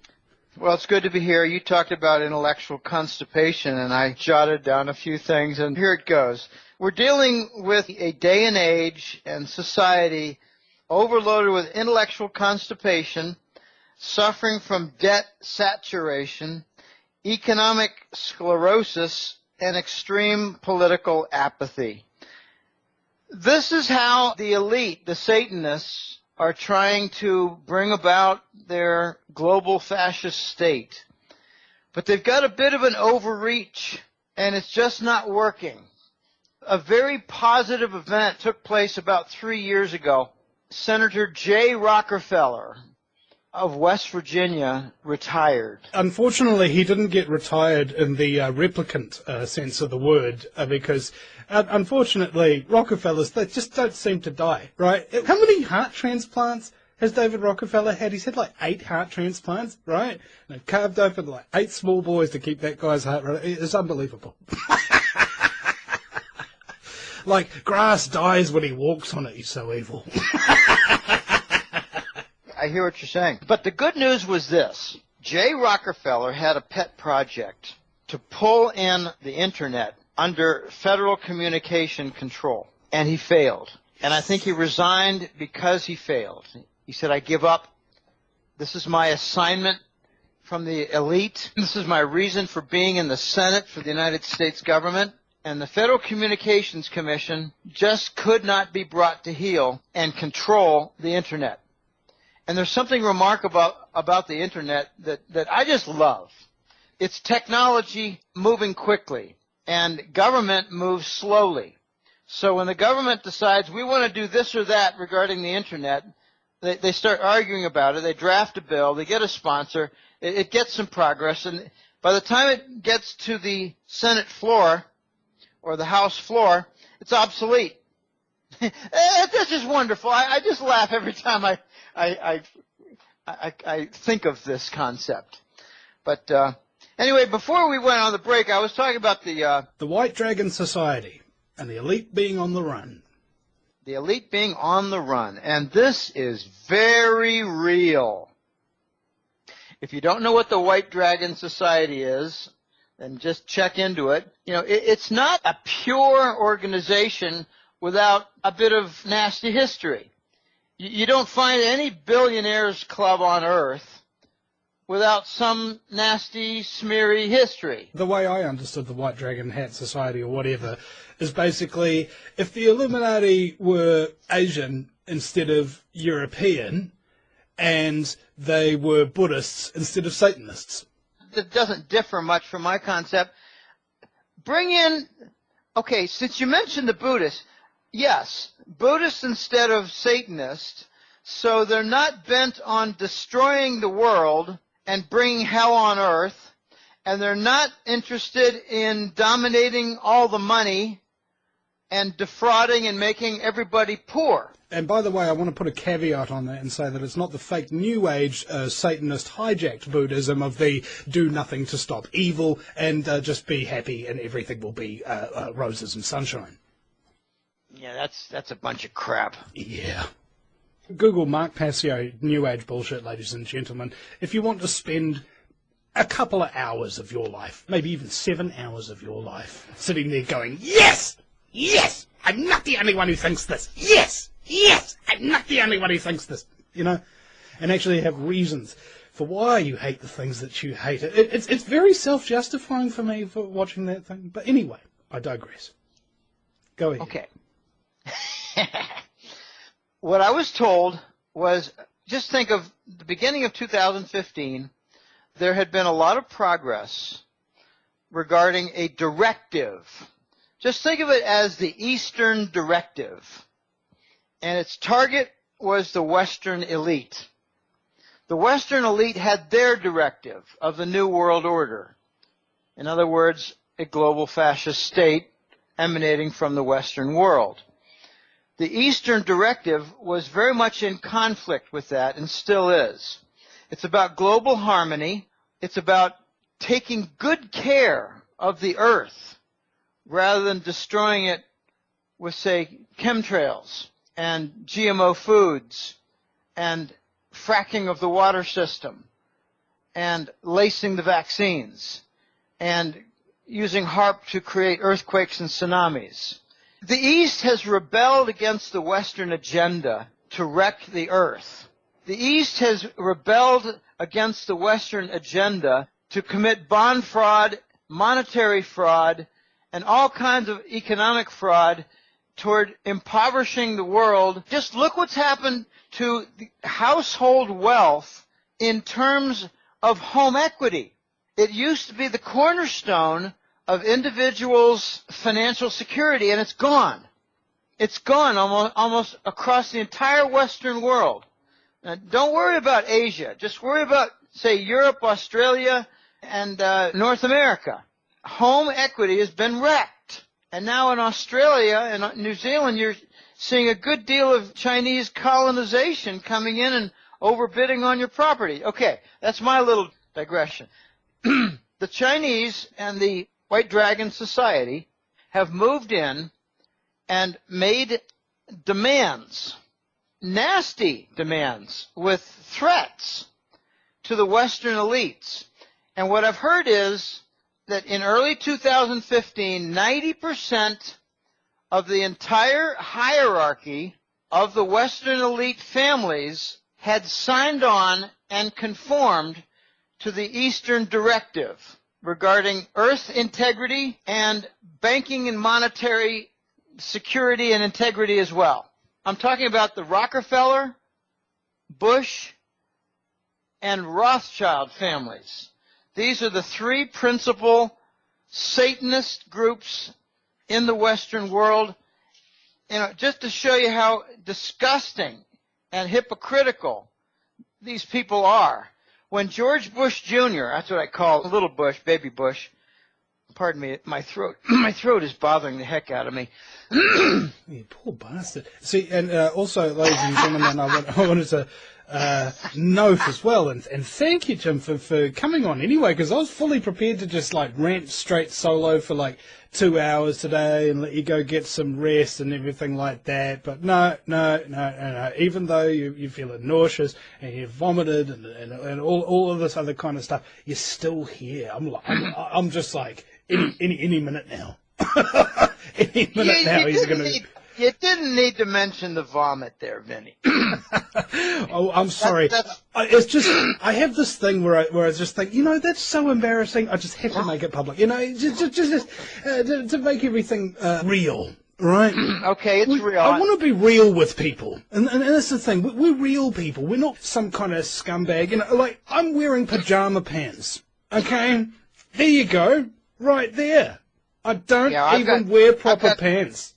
Well, it's good to be here. You talked about intellectual constipation, and I jotted down a few things, and here it goes. We're dealing with a day and age and society overloaded with intellectual constipation, suffering from debt saturation, economic sclerosis, and extreme political apathy. This is how the elite, the Satanists, are trying to bring about their global fascist state. But they've got a bit of an overreach, and it's just not working. A very positive event took place about 3 years ago. Senator J. Rockefeller of West Virginia retired. Unfortunately, he didn't get retired in the replicant sense of the word, because unfortunately, Rockefellers, they just don't seem to die, right? How many heart transplants has David Rockefeller had? He's had like 8 heart transplants, right? And they've carved open like 8 small boys to keep that guy's heart rate. It's unbelievable. Like, grass dies when he walks on it. He's so evil. I hear what you're saying. But the good news was this. J. Rockefeller had a pet project to pull in the Internet under federal communication control, and he failed. And I think he resigned because he failed. He said, I give up. This is my assignment from the elite. This is my reason for being in the Senate for the United States government. And the Federal Communications Commission just could not be brought to heel and control the Internet. And there's something remarkable about the Internet that I just love. It's technology moving quickly, and government moves slowly. So when the government decides we want to do this or that regarding the Internet, they start arguing about it. They draft a bill. They get a sponsor. It gets some progress. And by the time it gets to the Senate floor or the House floor, it's obsolete. This is wonderful. I just laugh every time I think of this concept. But anyway, before we went on the break, I was talking about the White Dragon Society and the elite being on the run. The elite being on the run. And this is very real. If you don't know what the White Dragon Society is, then just check into it. You know, it's not a pure organization without a bit of nasty history. You don't find any billionaires club on earth without some nasty, smeary history. The way I understood the White Dragon Hat Society or whatever is basically if the Illuminati were Asian instead of European and they were Buddhists instead of Satanists. That doesn't differ much from my concept. Bring in, okay, since you mentioned the Buddhists, yes, Buddhists instead of Satanists, so they're not bent on destroying the world and bringing hell on earth, and they're not interested in dominating all the money and defrauding and making everybody poor. And by the way, I want to put a caveat on that and say that it's not the fake New Age Satanist hijacked Buddhism of the do nothing to stop evil and just be happy and everything will be roses and sunshine. Yeah, that's a bunch of crap. Yeah. Google Mark Passio New Age bullshit, ladies and gentlemen. If you want to spend a couple of hours of your life, maybe even 7 hours of your life, sitting there going, yes! Yes! I'm not the only one who thinks this! Yes! Yes! I'm not the only one who thinks this! You know? And actually have reasons for why you hate the things that you hate. It's very self-justifying for me for watching that thing. But anyway, I digress. Go ahead. Okay. What I was told was, just think of the beginning of 2015, there had been a lot of progress regarding a directive. Just think of it as the Eastern Directive. And its target was the Western elite. The Western elite had their directive of the New World Order. In other words, a global fascist state emanating from the Western world. The Eastern Directive was very much in conflict with that and still is. It's about global harmony. It's about taking good care of the earth rather than destroying it with, say, chemtrails and GMO foods and fracking of the water system and lacing the vaccines and using HAARP to create earthquakes and tsunamis. The East has rebelled against the Western agenda to wreck the earth. The East has rebelled against the Western agenda to commit bond fraud, monetary fraud, and all kinds of economic fraud toward impoverishing the world. Just look what's happened to the household wealth in terms of home equity. It used to be the cornerstone of individuals' financial security, and it's gone. It's gone almost across the entire Western world. Now, don't worry about Asia. Just worry about, say, Europe, Australia, and North America. Home equity has been wrecked. And now in Australia and New Zealand, you're seeing a good deal of Chinese colonization coming in and overbidding on your property. Okay, that's my little digression. The Chinese and the White Dragon Society have moved in and made demands, nasty demands, with threats to the Western elites. And what I've heard is that in early 2015, 90% of the entire hierarchy of the Western elite families had signed on and conformed to the Eastern Directive regarding earth integrity and banking and monetary security and integrity as well. I'm talking about the Rockefeller, Bush, and Rothschild families. These are the three principal Satanist groups in the Western world. You know, just to show you how disgusting and hypocritical these people are. When George Bush Jr., that's what I call little Bush, baby Bush, pardon me, my throat is bothering the heck out of me. You poor bastard. See, and also, ladies and gentlemen, I wanted to note as well, and thank you, Jim, for coming on anyway, because I was fully prepared to just like rant straight solo for like 2 hours today and let you go get some rest and everything like that. But no. Even though you feel nauseous and you've vomited and all of this other kind of stuff, you're still here. I'm just like any minute now. Any minute now he's going to. You didn't need to mention the vomit there, Vinny. Oh, I'm sorry. It's just I have this thing where I just think, you know, that's so embarrassing. I just have to make it public. You know, just to make everything real, right? Okay, it's real. I want to be real with people, and that's the thing. We're real people. We're not some kind of scumbag. You know, like I'm wearing pajama pants. Okay, there you go, right there. I don't wear proper pants.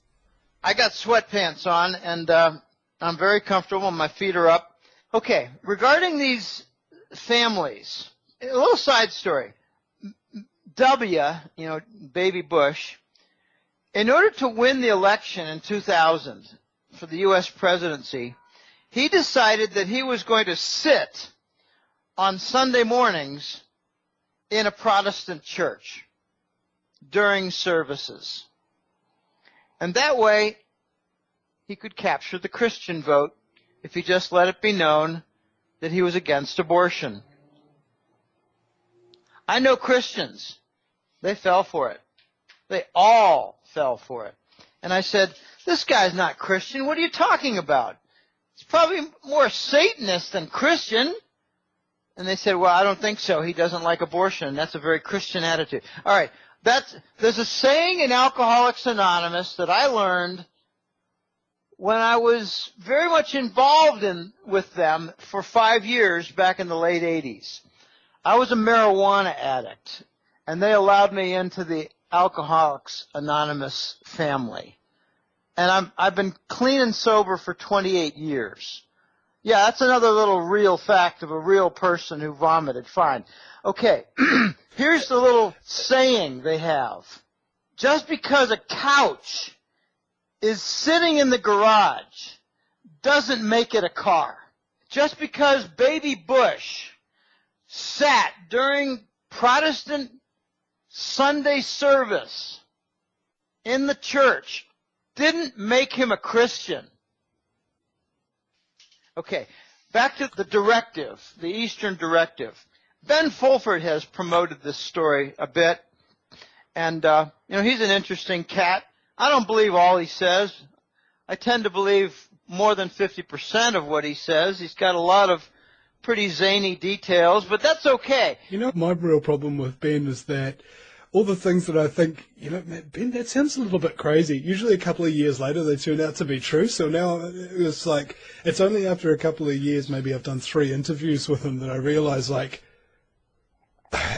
I got sweatpants on, and I'm very comfortable. My feet are up. Okay, regarding these families, a little side story. W, you know, baby Bush, In order to win the election in 2000 for the U.S. presidency, he decided that he was going to sit on Sunday mornings in a Protestant church during services. And that way, he could capture the Christian vote if he just let it be known that he was against abortion. I know Christians. They fell for it. They all fell for it. And I said, this guy's not Christian. What are you talking about? He's probably more Satanist than Christian. And they said, well, I don't think so. He doesn't like abortion. That's a very Christian attitude. All right. There's a saying in Alcoholics Anonymous that I learned when I was very much involved with them for 5 years back in the late 80s. I was a marijuana addict, and they allowed me into the Alcoholics Anonymous family. And I've been clean and sober for 28 years. Yeah, that's another little real fact of a real person who vomited. Fine. Okay, here's the little saying they have. Just because a couch is sitting in the garage doesn't make it a car. Just because Baby Bush sat during Protestant Sunday service in the church didn't make him a Christian. Okay, back to the directive, the Eastern Directive. Ben Fulford has promoted this story a bit, and he's an interesting cat. I don't believe all he says. I tend to believe more than 50% of what he says. He's got a lot of pretty zany details, but that's okay. My real problem with Ben is that all the things that I think, Ben, that sounds a little bit crazy. Usually a couple of years later, they turn out to be true. So now it's like, it's only after a couple of years, maybe I've done 3 interviews with him, that I realize,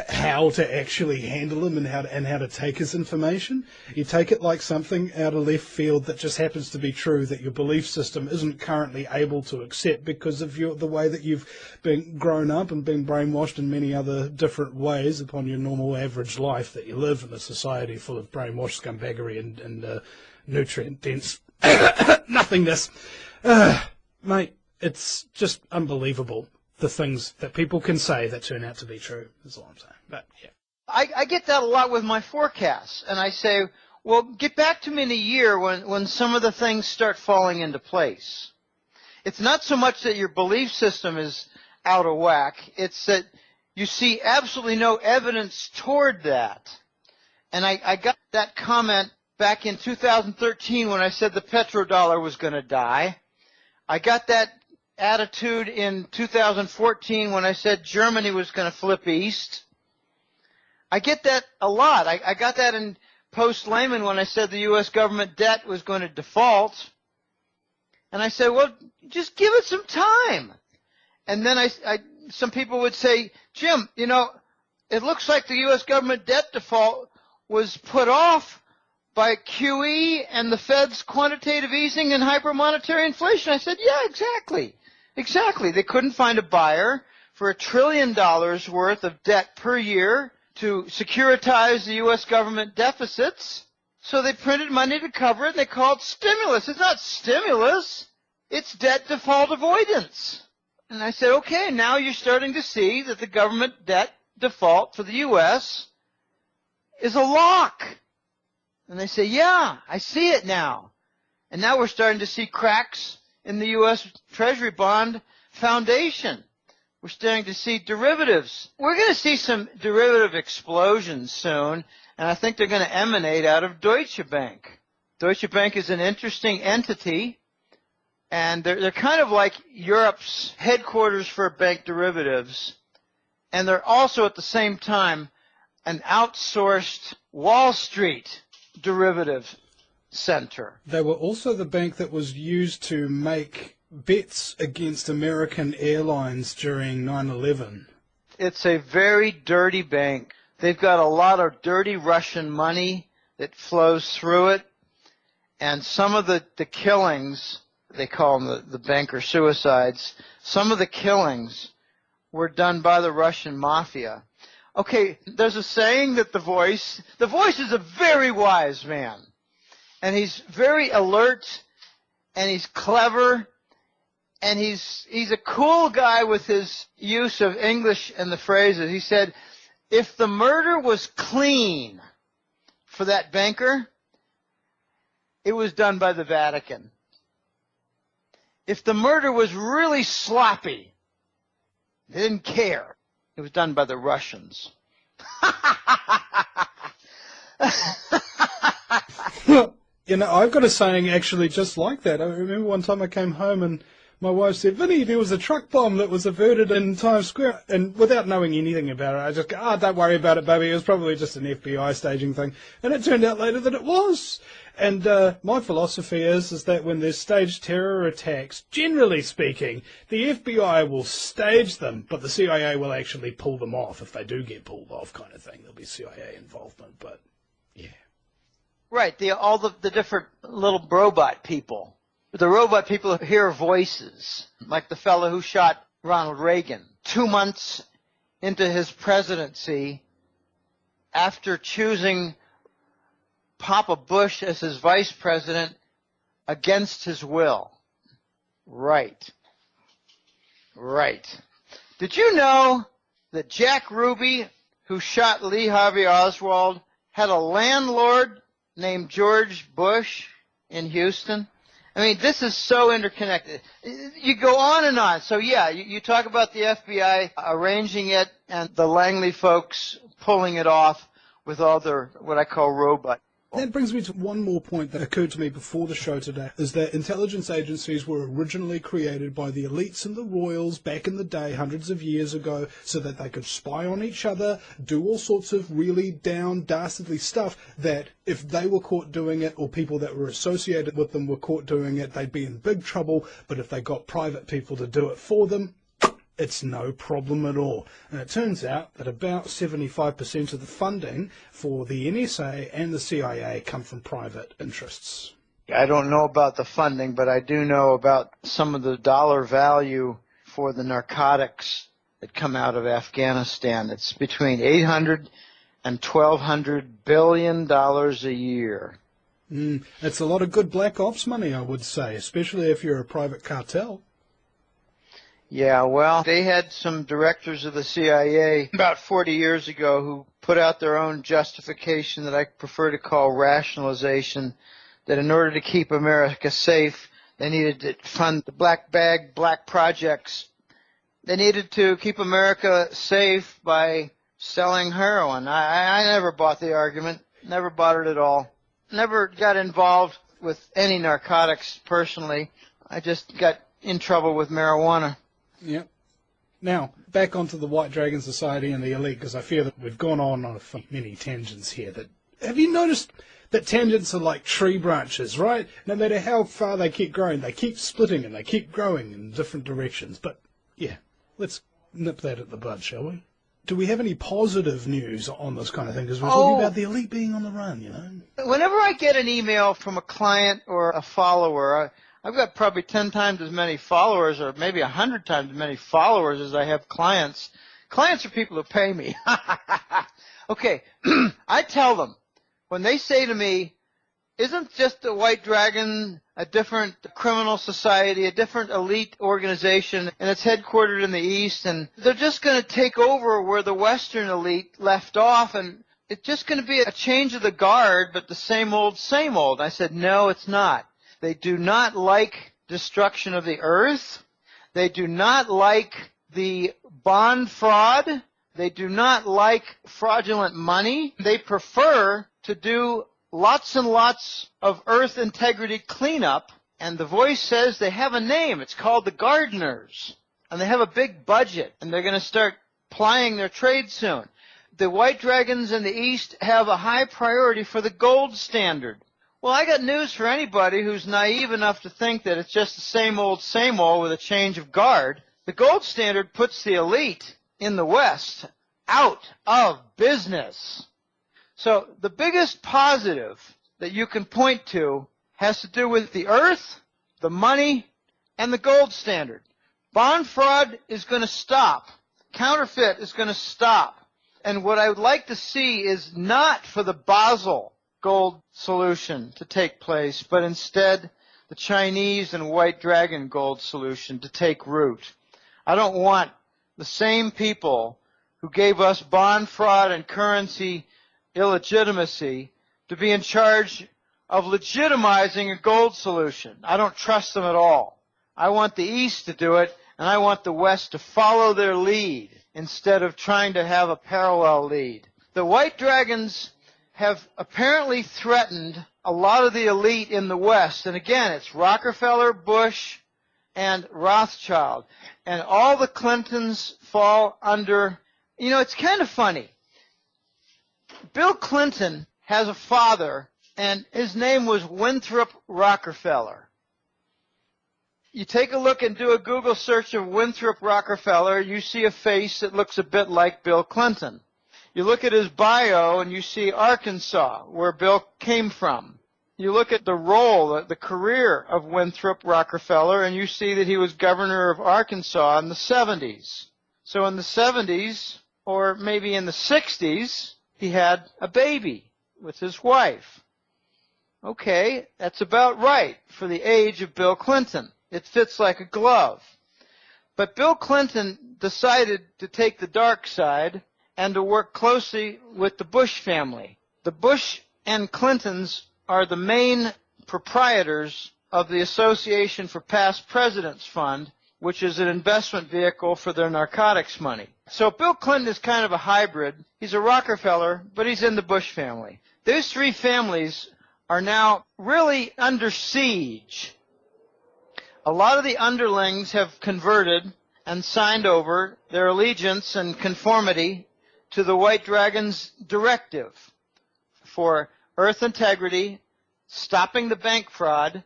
how to actually handle him and how to take his information. You take it like something out of left field that just happens to be true, that your belief system isn't currently able to accept because of the way that you've been grown up and been brainwashed in many other different ways upon your normal average life that you live in a society full of brainwashed scumbaggery and nutrient-dense nothingness. Mate, it's just unbelievable. The things that people can say that turn out to be true is all I'm saying. But yeah, I get that a lot with my forecasts, and I say, well, get back to me in a year when some of the things start falling into place. It's not so much that your belief system is out of whack, it's that you see absolutely no evidence toward that. And I got that comment back in 2013 when I said the petrodollar was going to die. I got that attitude in 2014 when I said Germany was going to flip east. I get that a lot. I got that in post-Lehman when I said the U.S. government debt was going to default. And I said, well, just give it some time. And then some people would say, Jim, it looks like the U.S. government debt default was put off by QE and the Fed's quantitative easing and hypermonetary inflation. I said, yeah, exactly. Exactly. They couldn't find a buyer for $1 trillion worth of debt per year to securitize the U.S. government deficits. So they printed money to cover it, and they called it stimulus. It's not stimulus. It's debt default avoidance. And I said, okay, now you're starting to see that the government debt default for the U.S. is a lock. And they say, yeah, I see it now. And now we're starting to see cracks in the U.S. Treasury bond foundation. We're starting to see derivatives. We're going to see some derivative explosions soon, and I think they're going to emanate out of Deutsche Bank. Deutsche Bank is an interesting entity, and they're kind of like Europe's headquarters for bank derivatives, and they're also at the same time an outsourced Wall Street derivative center. They were also the bank that was used to make bets against American airlines during 9/11. It's a very dirty bank. They've got a lot of dirty Russian money that flows through it, and some of the killings, they call them the banker suicides, some of the killings were done by the Russian mafia. Okay, there's a saying that the voice is a very wise man. and he's very alert, and he's clever, and he's a cool guy with his use of English and the phrases. He said, if the murder was clean for that banker, it was done by the Vatican. If the murder was really sloppy, they didn't care, it was done by the Russians. You know, I've got a saying actually just like that. I remember one time I came home and my wife said, Vinny, there was a truck bomb that was averted in Times Square. And without knowing anything about it, I just go, don't worry about it, baby. It was probably just an FBI staging thing. And it turned out later that it was. And my philosophy is that when there's staged terror attacks, generally speaking, the FBI will stage them, but the CIA will actually pull them off if they do get pulled off, kind of thing. There'll be CIA involvement, but yeah. Right, all the different little robot people. The robot people hear voices, like the fellow who shot Ronald Reagan. 2 months into his presidency, after choosing Papa Bush as his vice president against his will. Right. Did you know that Jack Ruby, who shot Lee Harvey Oswald, had a landlord named George Bush in Houston? I mean, this is so interconnected. You go on and on. So, yeah, you talk about the FBI arranging it and the Langley folks pulling it off with all their, what I call robot. That brings me to one more point that occurred to me before the show today, is that intelligence agencies were originally created by the elites and the royals back in the day, hundreds of years ago, so that they could spy on each other, do all sorts of really down, dastardly stuff that if they were caught doing it or people that were associated with them were caught doing it, they'd be in big trouble. But if they got private people to do it for them, it's no problem at all. And it turns out that about 75% of the funding for the NSA and the CIA come from private interests. I don't know about the funding, but I do know about some of the dollar value for the narcotics that come out of Afghanistan. It's between $800 and $1,200 billion a year. It's a lot of good black ops money, I would say, especially if you're a private cartel. Yeah, well, they had some directors of the CIA about 40 years ago who put out their own justification that I prefer to call rationalization, that in order to keep America safe, they needed to fund the black bag, black projects. They needed to keep America safe by selling heroin. I never bought the argument, never bought it at all. Never got involved with any narcotics personally. I just got in trouble with marijuana. Yep. Now, back onto the White Dragon Society and the elite, because I fear that we've gone on many tangents here. Have you noticed that tangents are like tree branches, right? No matter how far they keep growing, they keep splitting and they keep growing in different directions. But, yeah, let's nip that at the bud, shall we? Do we have any positive news on this kind of thing? Because we're talking about the elite being on the run, you know? Whenever I get an email from a client or a follower, I've got probably 10 times as many followers, or maybe 100 times as many followers as I have clients. Clients are people who pay me. Okay, I tell them, when they say to me, isn't just the White Dragon a different criminal society, a different elite organization, and it's headquartered in the East, and they're just going to take over where the Western elite left off, and it's just going to be a change of the guard, but the same old, same old. I said, no, it's not. They do not like destruction of the earth. They do not like the bond fraud. They do not like fraudulent money. They prefer to do lots and lots of earth integrity cleanup. And the voice says they have a name. It's called the Gardeners. And they have a big budget. And they're going to start plying their trade soon. The White Dragons in the East have a high priority for the gold standard. Well, I got news for anybody who's naive enough to think that it's just the same old with a change of guard. The gold standard puts the elite in the West out of business. So the biggest positive that you can point to has to do with the earth, the money, and the gold standard. Bond fraud is going to stop. Counterfeit is going to stop. And what I would like to see is not for the Basel gold solution to take place, but instead the Chinese and White Dragon gold solution to take root. I don't want the same people who gave us bond fraud and currency illegitimacy to be in charge of legitimizing a gold solution. I don't trust them at all. I want the East to do it, and I want the West to follow their lead instead of trying to have a parallel lead. The White Dragons have apparently threatened a lot of the elite in the West. And again, it's Rockefeller, Bush, and Rothschild. And all the Clintons fall under, it's kind of funny. Bill Clinton has a father, and his name was Winthrop Rockefeller. You take a look and do a Google search of Winthrop Rockefeller, you see a face that looks a bit like Bill Clinton. You look at his bio and you see Arkansas, where Bill came from. You look at the role, the career of Winthrop Rockefeller, and you see that he was governor of Arkansas in the 70s. So in the 70s, or maybe in the 60s, he had a baby with his wife. Okay, that's about right for the age of Bill Clinton. It fits like a glove. But Bill Clinton decided to take the dark side and to work closely with the Bush family. The Bush and Clintons are the main proprietors of the Association for Past Presidents Fund, which is an investment vehicle for their narcotics money. So Bill Clinton is kind of a hybrid. He's a Rockefeller, but he's in the Bush family. Those three families are now really under siege. A lot of the underlings have converted and signed over their allegiance and conformity to the White Dragon's directive for earth integrity, stopping the bank fraud,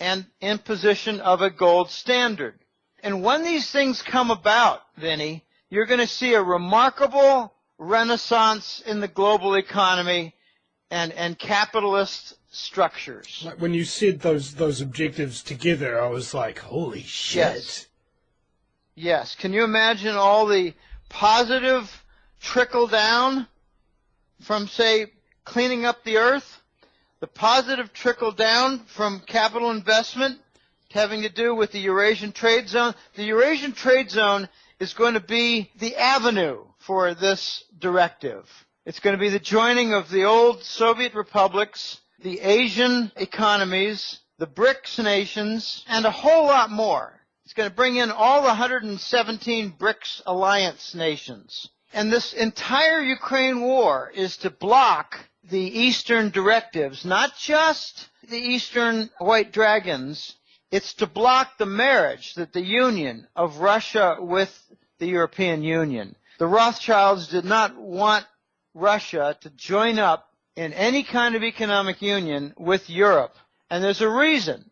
and imposition of a gold standard. And when these things come about, Vinny, you're going to see a remarkable renaissance in the global economy and capitalist structures. Like when you said those objectives together, I was like, holy shit. Yes. Yes. Can you imagine all the positive trickle down from, say, cleaning up the earth? The positive trickle down from capital investment having to do with the Eurasian Trade Zone. The Eurasian Trade Zone is going to be the avenue for this directive. It's going to be the joining of the old Soviet republics, the Asian economies, the BRICS nations, and a whole lot more. It's going to bring in all the 117 BRICS alliance nations. And this entire Ukraine war is to block the Eastern directives, not just the Eastern White Dragons. It's to block the marriage, the union of Russia with the European Union. The Rothschilds did not want Russia to join up in any kind of economic union with Europe. And there's a reason.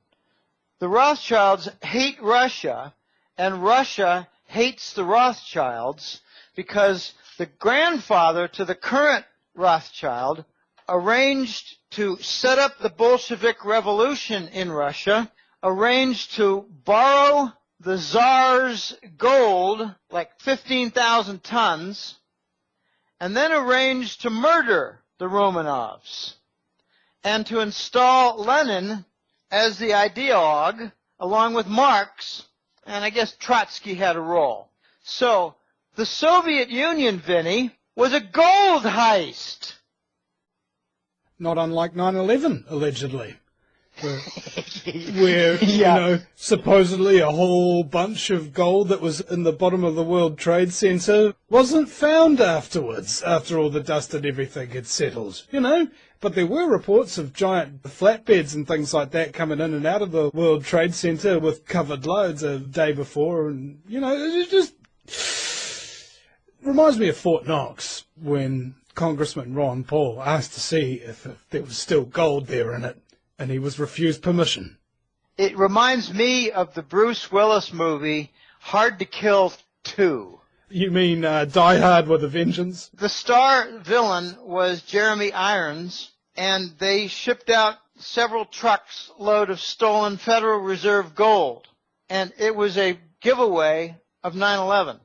The Rothschilds hate Russia, and Russia hates the Rothschilds because the grandfather to the current Rothschild arranged to set up the Bolshevik Revolution in Russia, arranged to borrow the Tsar's gold, like 15,000 tons, and then arranged to murder the Romanovs and to install Lenin as the ideologue, along with Marx, and I guess Trotsky had a role. So the Soviet Union, Vinny, was a gold heist. Not unlike 9/11, allegedly. Where supposedly a whole bunch of gold that was in the bottom of the World Trade Center wasn't found afterwards, after all the dust and everything had settled, But there were reports of giant flatbeds and things like that coming in and out of the World Trade Center with covered loads a day before, and, it just reminds me of Fort Knox when Congressman Ron Paul asked to see if there was still gold there in it, and he was refused permission. It reminds me of the Bruce Willis movie, Hard to Kill 2. You mean Die Hard with a Vengeance? The star villain was Jeremy Irons, and they shipped out several trucks load of stolen Federal Reserve gold, and it was a giveaway of 9/11.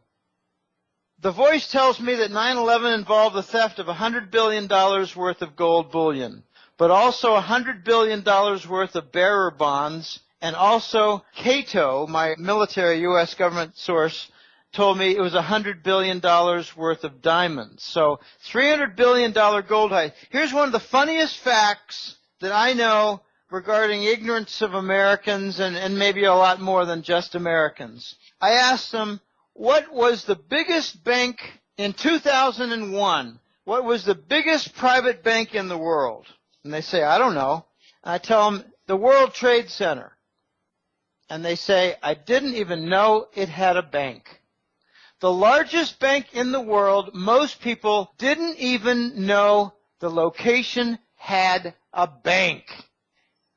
The voice tells me that 9/11 involved the theft of $100 billion worth of gold bullion. but also $100 billion worth of bearer bonds, and also Cato, my military U.S. government source, told me it was $100 billion worth of diamonds. So $300 billion gold heist. Here's one of the funniest facts that I know regarding ignorance of Americans and maybe a lot more than just Americans. I asked them, what was the biggest bank in 2001? What was the biggest private bank in the world? And they say, I don't know. And I tell them, the World Trade Center. And they say, I didn't even know it had a bank. The largest bank in the world, most people didn't even know the location had a bank.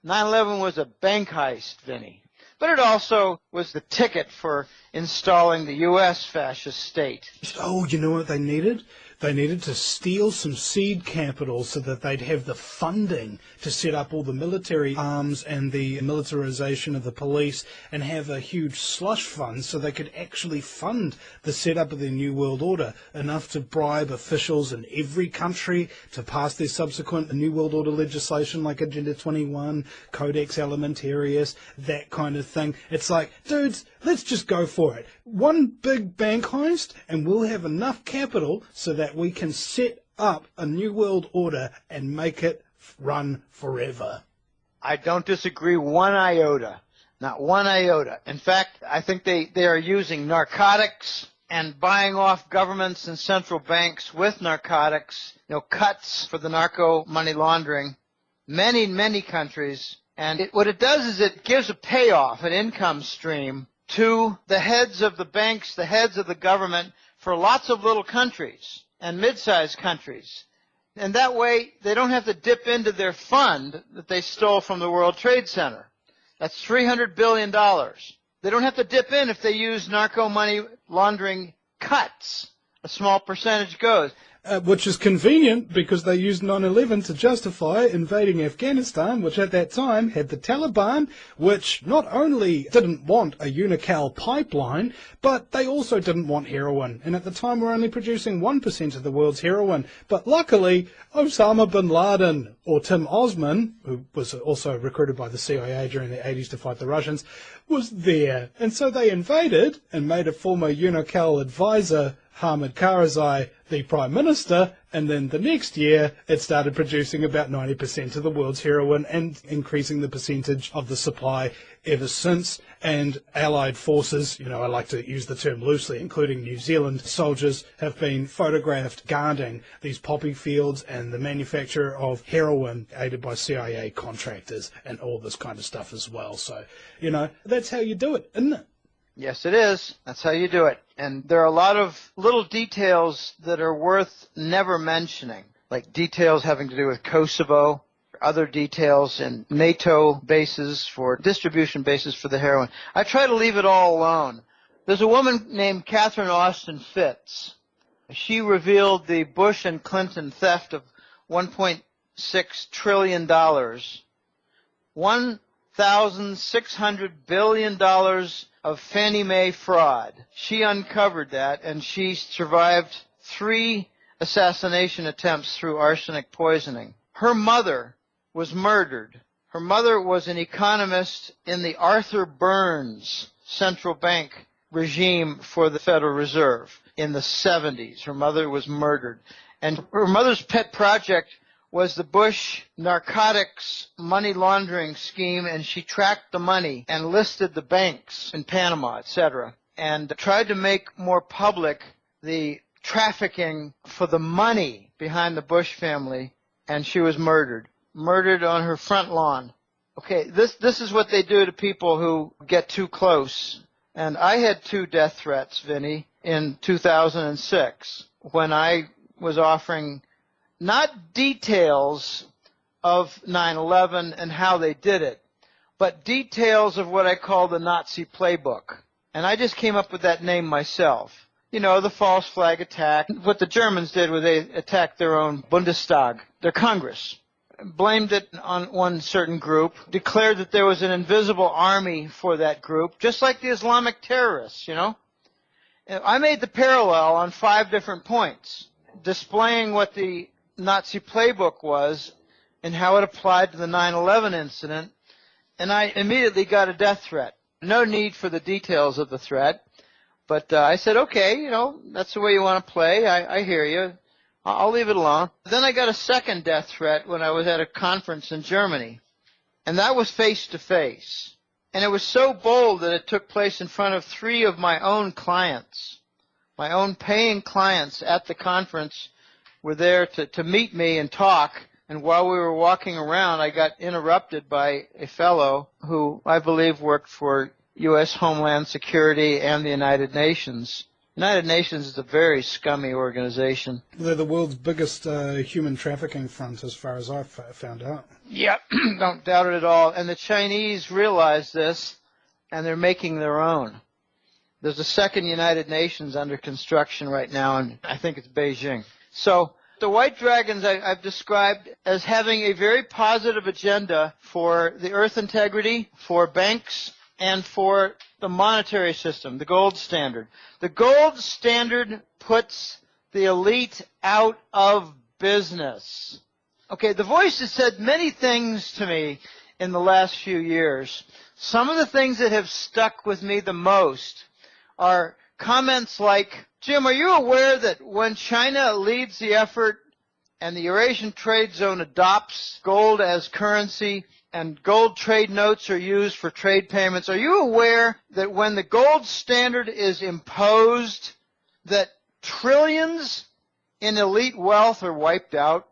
9/11 was a bank heist, Vinny. But it also was the ticket for installing the U.S. fascist state. Oh, you know what they needed? They needed to steal some seed capital so that they'd have the funding to set up all the military arms and the militarization of the police and have a huge slush fund so they could actually fund the setup of their New World Order, enough to bribe officials in every country to pass their subsequent New World Order legislation like Agenda 21, Codex Alimentarius, that kind of thing. It's like, dudes, let's just go for it. One big bank heist and we'll have enough capital so that we can set up a New World Order and make it run forever. I don't disagree one iota. Not one iota. In fact, I think they are using narcotics and buying off governments and central banks with narcotics, cuts for the narco money laundering. Many countries. And what it does is it gives a payoff, an income stream, to the heads of the banks, the heads of the government, for lots of little countries and mid-sized countries. And that way, they don't have to dip into their fund that they stole from the World Trade Center. That's $300 billion. They don't have to dip in if they use narco money laundering cuts. A small percentage goes. Which is convenient because they used 9/11 to justify invading Afghanistan, which at that time had the Taliban, which not only didn't want a Unocal pipeline, but they also didn't want heroin. And at the time were only producing 1% of the world's heroin. But luckily, Osama bin Laden, or Tim Osman, who was also recruited by the CIA during the 80s to fight the Russians, was there. And so they invaded and made a former Unocal advisor, Hamid Karzai, the Prime Minister, and then the next year it started producing about 90% of the world's heroin and increasing the percentage of the supply ever since. And Allied forces, I like to use the term loosely, including New Zealand soldiers, have been photographed guarding these poppy fields and the manufacture of heroin aided by CIA contractors and all this kind of stuff as well. So, that's how you do it, isn't it? Yes, it is. That's how you do it. And there are a lot of little details that are worth never mentioning, like details having to do with Kosovo, other details in NATO bases for distribution bases for the heroin. I try to leave it all alone. There's a woman named Catherine Austin Fitts. She revealed the Bush and Clinton theft of $1.6 trillion. $1,600 billion of Fannie Mae fraud. She uncovered that, and she survived 3 assassination attempts through arsenic poisoning. Her mother was murdered. Her mother was an economist in the Arthur Burns central bank regime for the Federal Reserve in the 70s. Her mother was murdered. And her mother's pet project was the Bush narcotics money laundering scheme, and she tracked the money and listed the banks in Panama, etc., and tried to make more public the trafficking for the money behind the Bush family, and she was murdered on her front lawn. Okay, this is what they do to people who get too close. And I had 2 death threats, Vinny, in 2006 when I was offering not details of 9/11 and how they did it, but details of what I call the Nazi playbook. And I just came up with that name myself. The false flag attack. What the Germans did was they attacked their own Bundestag, their Congress, blamed it on one certain group, declared that there was an invisible army for that group, just like the Islamic terrorists, I made the parallel on 5 different points, displaying what the Nazi playbook was and how it applied to the 9/11 incident, and I immediately got a death threat. No need for the details of the threat, but I said, okay, that's the way you want to play. I hear you. I'll leave it alone. Then I got a second death threat when I was at a conference in Germany, and that was face-to-face. And it was so bold that it took place in front of 3 of my own clients. My own paying clients at the conference were there to meet me and talk. And while we were walking around, I got interrupted by a fellow who I believe worked for U.S. Homeland Security and the United Nations. The United Nations is a very scummy organization. They're the world's biggest human trafficking front, as far as I've found out. Yep, don't doubt it at all. And the Chinese realize this, and they're making their own. There's a second United Nations under construction right now, and I think it's Beijing. So the White Dragons I've described as having a very positive agenda for the earth integrity, for banks, and for the monetary system, the gold standard. The gold standard puts the elite out of business. Okay, the Voice has said many things to me in the last few years. Some of the things that have stuck with me the most are comments like, Jim, are you aware that when China leads the effort and the Eurasian Trade Zone adopts gold as currency and gold trade notes are used for trade payments, are you aware that when the gold standard is imposed, that trillions in elite wealth are wiped out?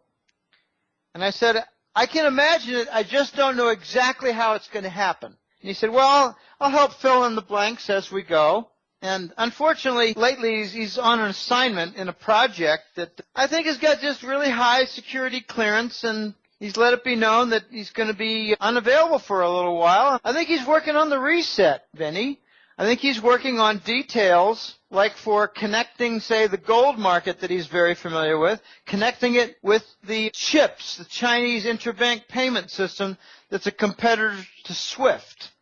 And I said, I can imagine it, I just don't know exactly how it's going to happen. And he said, well, I'll help fill in the blanks as we go. And unfortunately, lately he's on an assignment in a project that I think has got just really high security clearance, and he's let it be known that he's going to be unavailable for a little while. I think he's working on the reset, Vinny. I think he's working on details like for connecting, say, the gold market that he's very familiar with, connecting it with the CHIPS, the Chinese interbank payment system that's a competitor to SWIFT,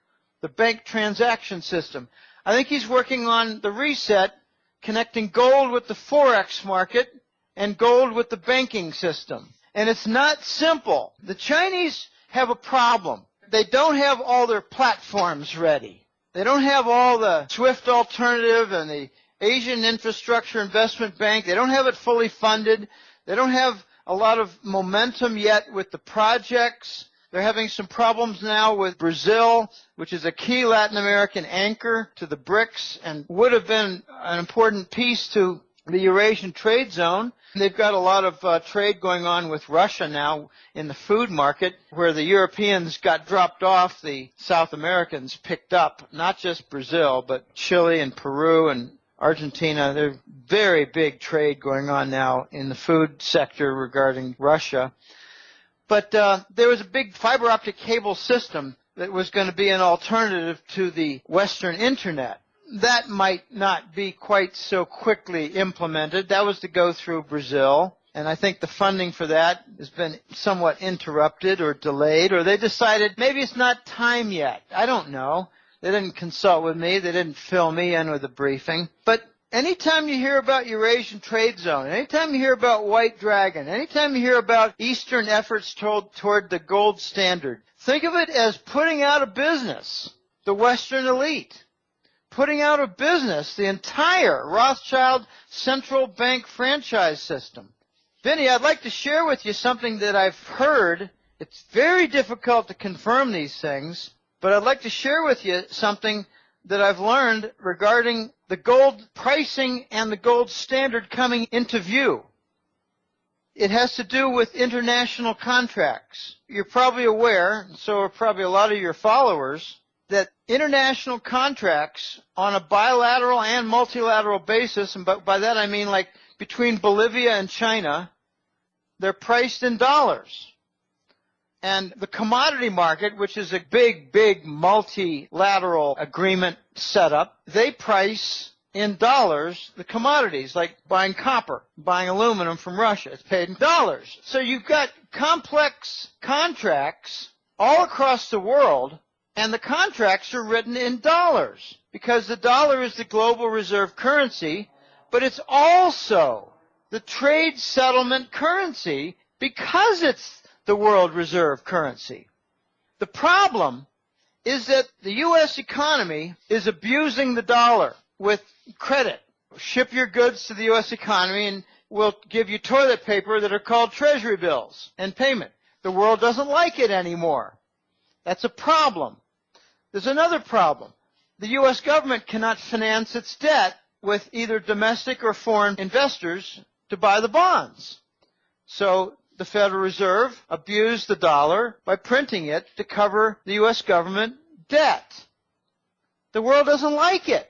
the bank transaction system. I think he's working on the reset, connecting gold with the Forex market and gold with the banking system. And it's not simple. The Chinese have a problem. They don't have all their platforms ready. They don't have all the SWIFT alternative and the Asian Infrastructure Investment Bank. They don't have it fully funded. They don't have a lot of momentum yet with the projects. They're having some problems now with Brazil, which is a key Latin American anchor to the BRICS and would have been an important piece to the Eurasian Trade Zone. They've got a lot of trade going on with Russia now in the food market, where the Europeans got dropped off, the South Americans picked up, not just Brazil, but Chile and Peru and Argentina. There's very big trade going on now in the food sector regarding Russia. But there was a big fiber optic cable system that was going to be an alternative to the Western Internet. That might not be quite so quickly implemented. That was to go through Brazil, and I think the funding for that has been somewhat interrupted or delayed, or they decided maybe it's not time yet. I don't know. They didn't consult with me. They didn't fill me in with a briefing. But anytime you hear about Eurasian Trade Zone, anytime you hear about White Dragon, anytime you hear about Eastern efforts toward the gold standard, think of it as putting out of business the Western elite, putting out of business the entire Rothschild central bank franchise system. Vinny, I'd like to share with you something that I've heard. It's very difficult to confirm these things, but I'd like to share with you something that I've learned regarding the gold pricing and the gold standard coming into view. It has to do with international contracts. You're probably aware, and so are probably a lot of your followers, that international contracts on a bilateral and multilateral basis, and by that I mean like between Bolivia and China, they're priced in dollars. And the commodity market, which is a big multilateral agreement setup, they price in dollars the commodities, like buying copper, buying aluminum from Russia. It's paid in dollars. So you've got complex contracts all across the world, and the contracts are written in dollars because the dollar is the global reserve currency, but it's also the trade settlement currency because it's the world reserve currency. The problem is that the U.S. economy is abusing the dollar with credit. Ship your goods to the U.S. economy and we'll give you toilet paper that are called treasury bills and payment. The world doesn't like it anymore. That's a problem. There's another problem. The U.S. government cannot finance its debt with either domestic or foreign investors to buy the bonds. So the Federal Reserve abused the dollar by printing it to cover the U.S. government debt. The world doesn't like it.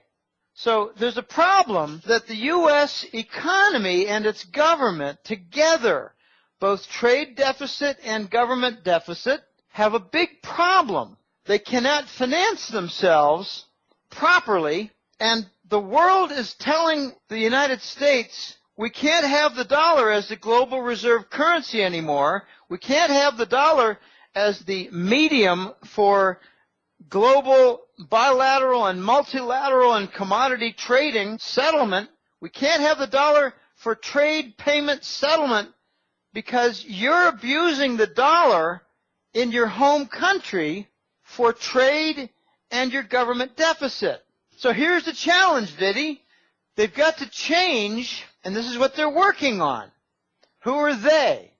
So there's a problem that the U.S. economy and its government together, both trade deficit and government deficit, have a big problem. They cannot finance themselves properly, and the world is telling the United States, we can't have the dollar as the global reserve currency anymore. We can't have the dollar as the medium for global bilateral and multilateral and commodity trading settlement. We can't have the dollar for trade payment settlement because you're abusing the dollar in your home country for trade and your government deficit. So here's the challenge, Viddy. They've got to change, and this is what they're working on. Who are they?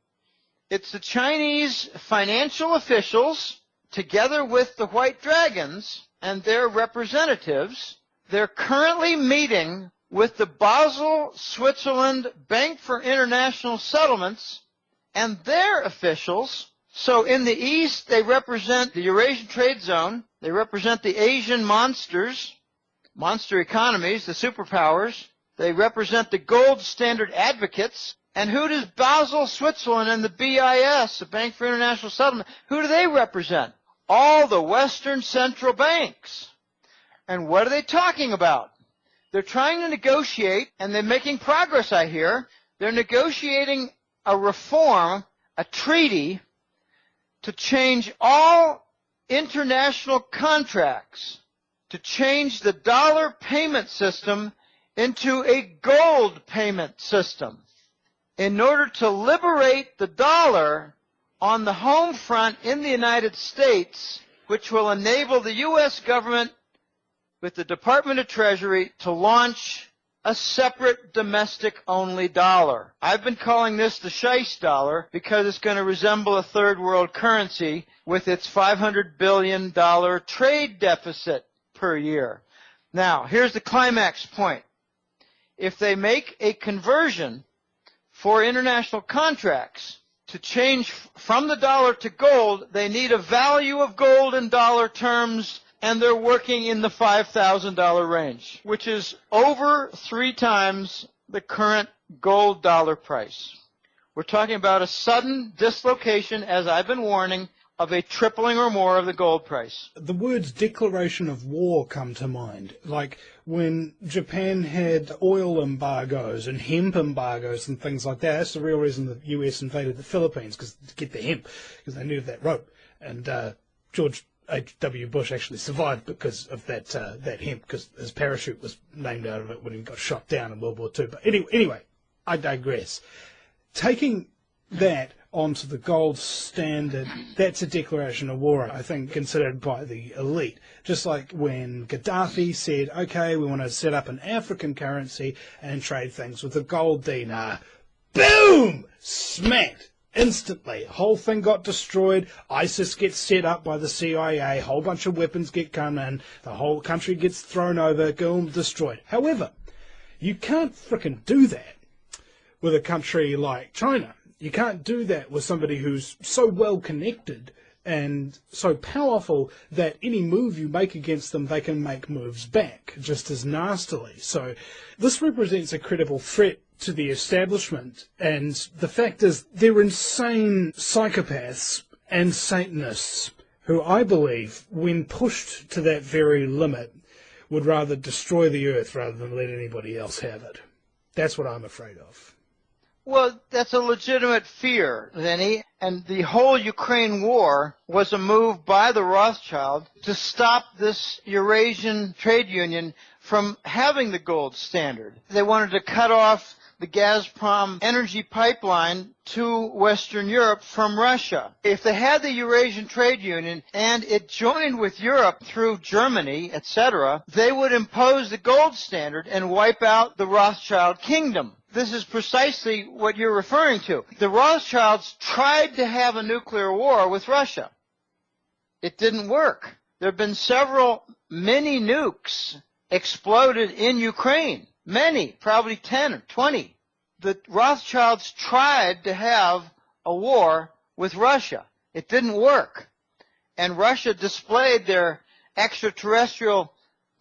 It's the Chinese financial officials, together with the White Dragons and their representatives. They're currently meeting with the Basel, Switzerland Bank for International Settlements and their officials. So in the East, they represent the Eurasian Trade Zone. They represent the Asian monsters, monster economies, the superpowers. They represent the gold standard advocates. And who does Basel, Switzerland, and the BIS, the Bank for International Settlement, who do they represent? All the Western central banks. And what are they talking about? They're trying to negotiate, and they're making progress, I hear. They're negotiating a reform, a treaty, to change all international contracts, to change the dollar payment system into a gold payment system in order to liberate the dollar on the home front in the United States, which will enable the U.S. government with the Department of Treasury to launch a separate domestic-only dollar. I've been calling this the Scheisse dollar because it's going to resemble a third world currency with its $500 billion trade deficit per year. Now, here's the climax point. If they make a conversion for international contracts to change from the dollar to gold, they need a value of gold in dollar terms, and they're working in the $5,000 range, which is over 3 times the current gold dollar price. We're talking about a sudden dislocation, as I've been warning, of a tripling or more of the gold price. The words declaration of war come to mind. Like when Japan had oil embargoes and hemp embargoes and things like that. That's the real reason the US invaded the Philippines, to get the hemp, because they needed that rope. And George H.W. Bush actually survived because of that hemp, because his parachute was named out of it when he got shot down in World War II. But anyway, I digress. Taking that onto the gold standard, that's a declaration of war, I think, considered by the elite. Just like when Gaddafi said, okay, we want to set up an African currency and trade things with the gold dinar. Boom! Smacked! Instantly. Whole thing got destroyed. ISIS gets set up by the CIA. Whole bunch of weapons get come in. The whole country gets thrown over. Boom! Destroyed. However, you can't frickin' do that with a country like China. You can't do that with somebody who's so well connected and so powerful that any move you make against them, they can make moves back just as nastily. So this represents a credible threat to the establishment, and the fact is they're insane psychopaths and Satanists who I believe, when pushed to that very limit, would rather destroy the earth rather than let anybody else have it. That's what I'm afraid of. Well, that's a legitimate fear, Vinny. And the whole Ukraine war was a move by the Rothschild to stop this Eurasian trade union from having the gold standard. They wanted to cut off the Gazprom energy pipeline to Western Europe from Russia. If they had the Eurasian Trade Union and it joined with Europe through Germany, etc., they would impose the gold standard and wipe out the Rothschild kingdom. This is precisely what you're referring to. The Rothschilds tried to have a nuclear war with Russia. It didn't work. There have been several mini nukes exploded in Ukraine. Many, probably 10 or 20. The Rothschilds tried to have a war with Russia. It didn't work. And Russia displayed their extraterrestrial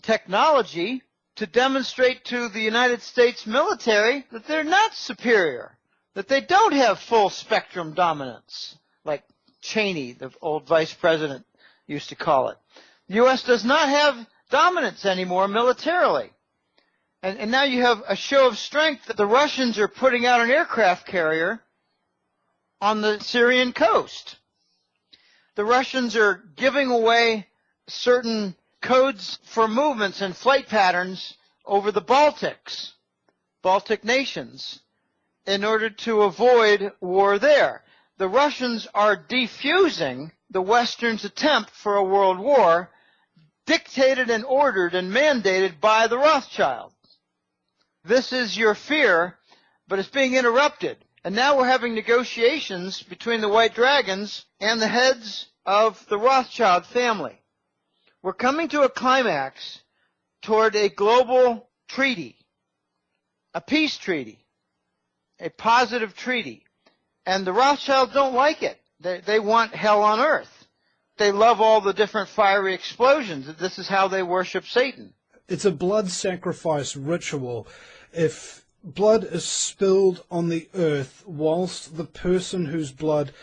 technology to demonstrate to the United States military that they're not superior, that they don't have full spectrum dominance, like Cheney, the old vice president, used to call it. The U.S. does not have dominance anymore militarily. And now you have a show of strength that the Russians are putting out an aircraft carrier on the Syrian coast. The Russians are giving away certain codes for movements and flight patterns over the Baltic nations, in order to avoid war there. The Russians are defusing the Western's attempt for a world war, dictated and ordered and mandated by the Rothschilds. This is your fear, but it's being interrupted. And now we're having negotiations between the White Dragons and the heads of the Rothschild family. We're coming to a climax toward a global treaty, a peace treaty, a positive treaty. And the Rothschilds don't like it. They want hell on earth. They love all the different fiery explosions. This is how they worship Satan. It's a blood sacrifice ritual. If blood is spilled on the earth whilst the person whose blood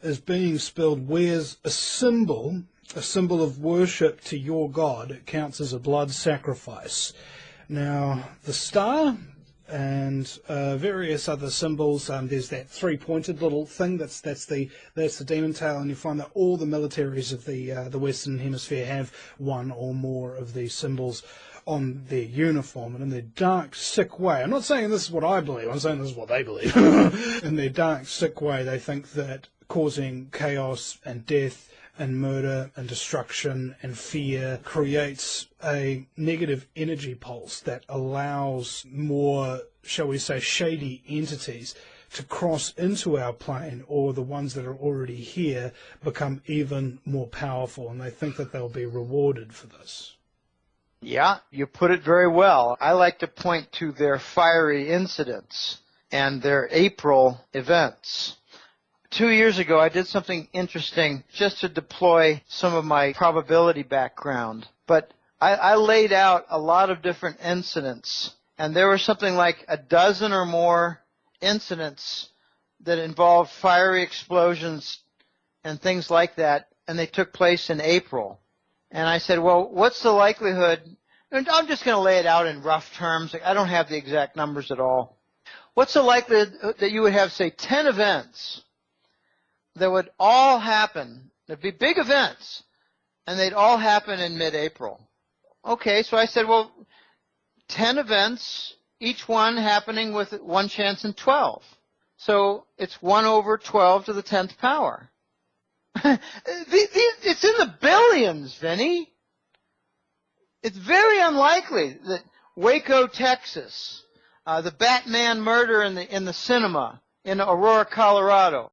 is being spilled wears a symbol of worship to your God, it counts as a blood sacrifice. Now, the star and various other symbols, there's that three-pointed little thing, that's the demon tail, and you find that all the militaries of the Western Hemisphere have one or more of these symbols on their uniform, and in their dark, sick way, I'm not saying this is what I believe, I'm saying this is what they believe. In their dark, sick way, they think that causing chaos and death and murder and destruction and fear creates a negative energy pulse that allows more, shall we say, shady entities to cross into our plane, or the ones that are already here become even more powerful, and they think that they'll be rewarded for this. Yeah, you put it very well. I like to point to their fiery incidents and their April events. 2 years ago, I did something interesting just to deploy some of my probability background. But I laid out a lot of different incidents, and there were something like a dozen or more incidents that involved fiery explosions and things like that, and they took place in April. And I said, well, what's the likelihood? And I'm just going to lay it out in rough terms. I don't have the exact numbers at all. What's the likelihood that you would have, say, 10 events that would all happen? There'd be big events, and they'd all happen in mid-April. Okay, so I said, well, 10 events, each one happening with one chance in 12. So it's 1 over 12 to the 10th power. It's in the billions, Vinny. It's very unlikely that Waco, Texas, the Batman murder in the cinema in Aurora, Colorado,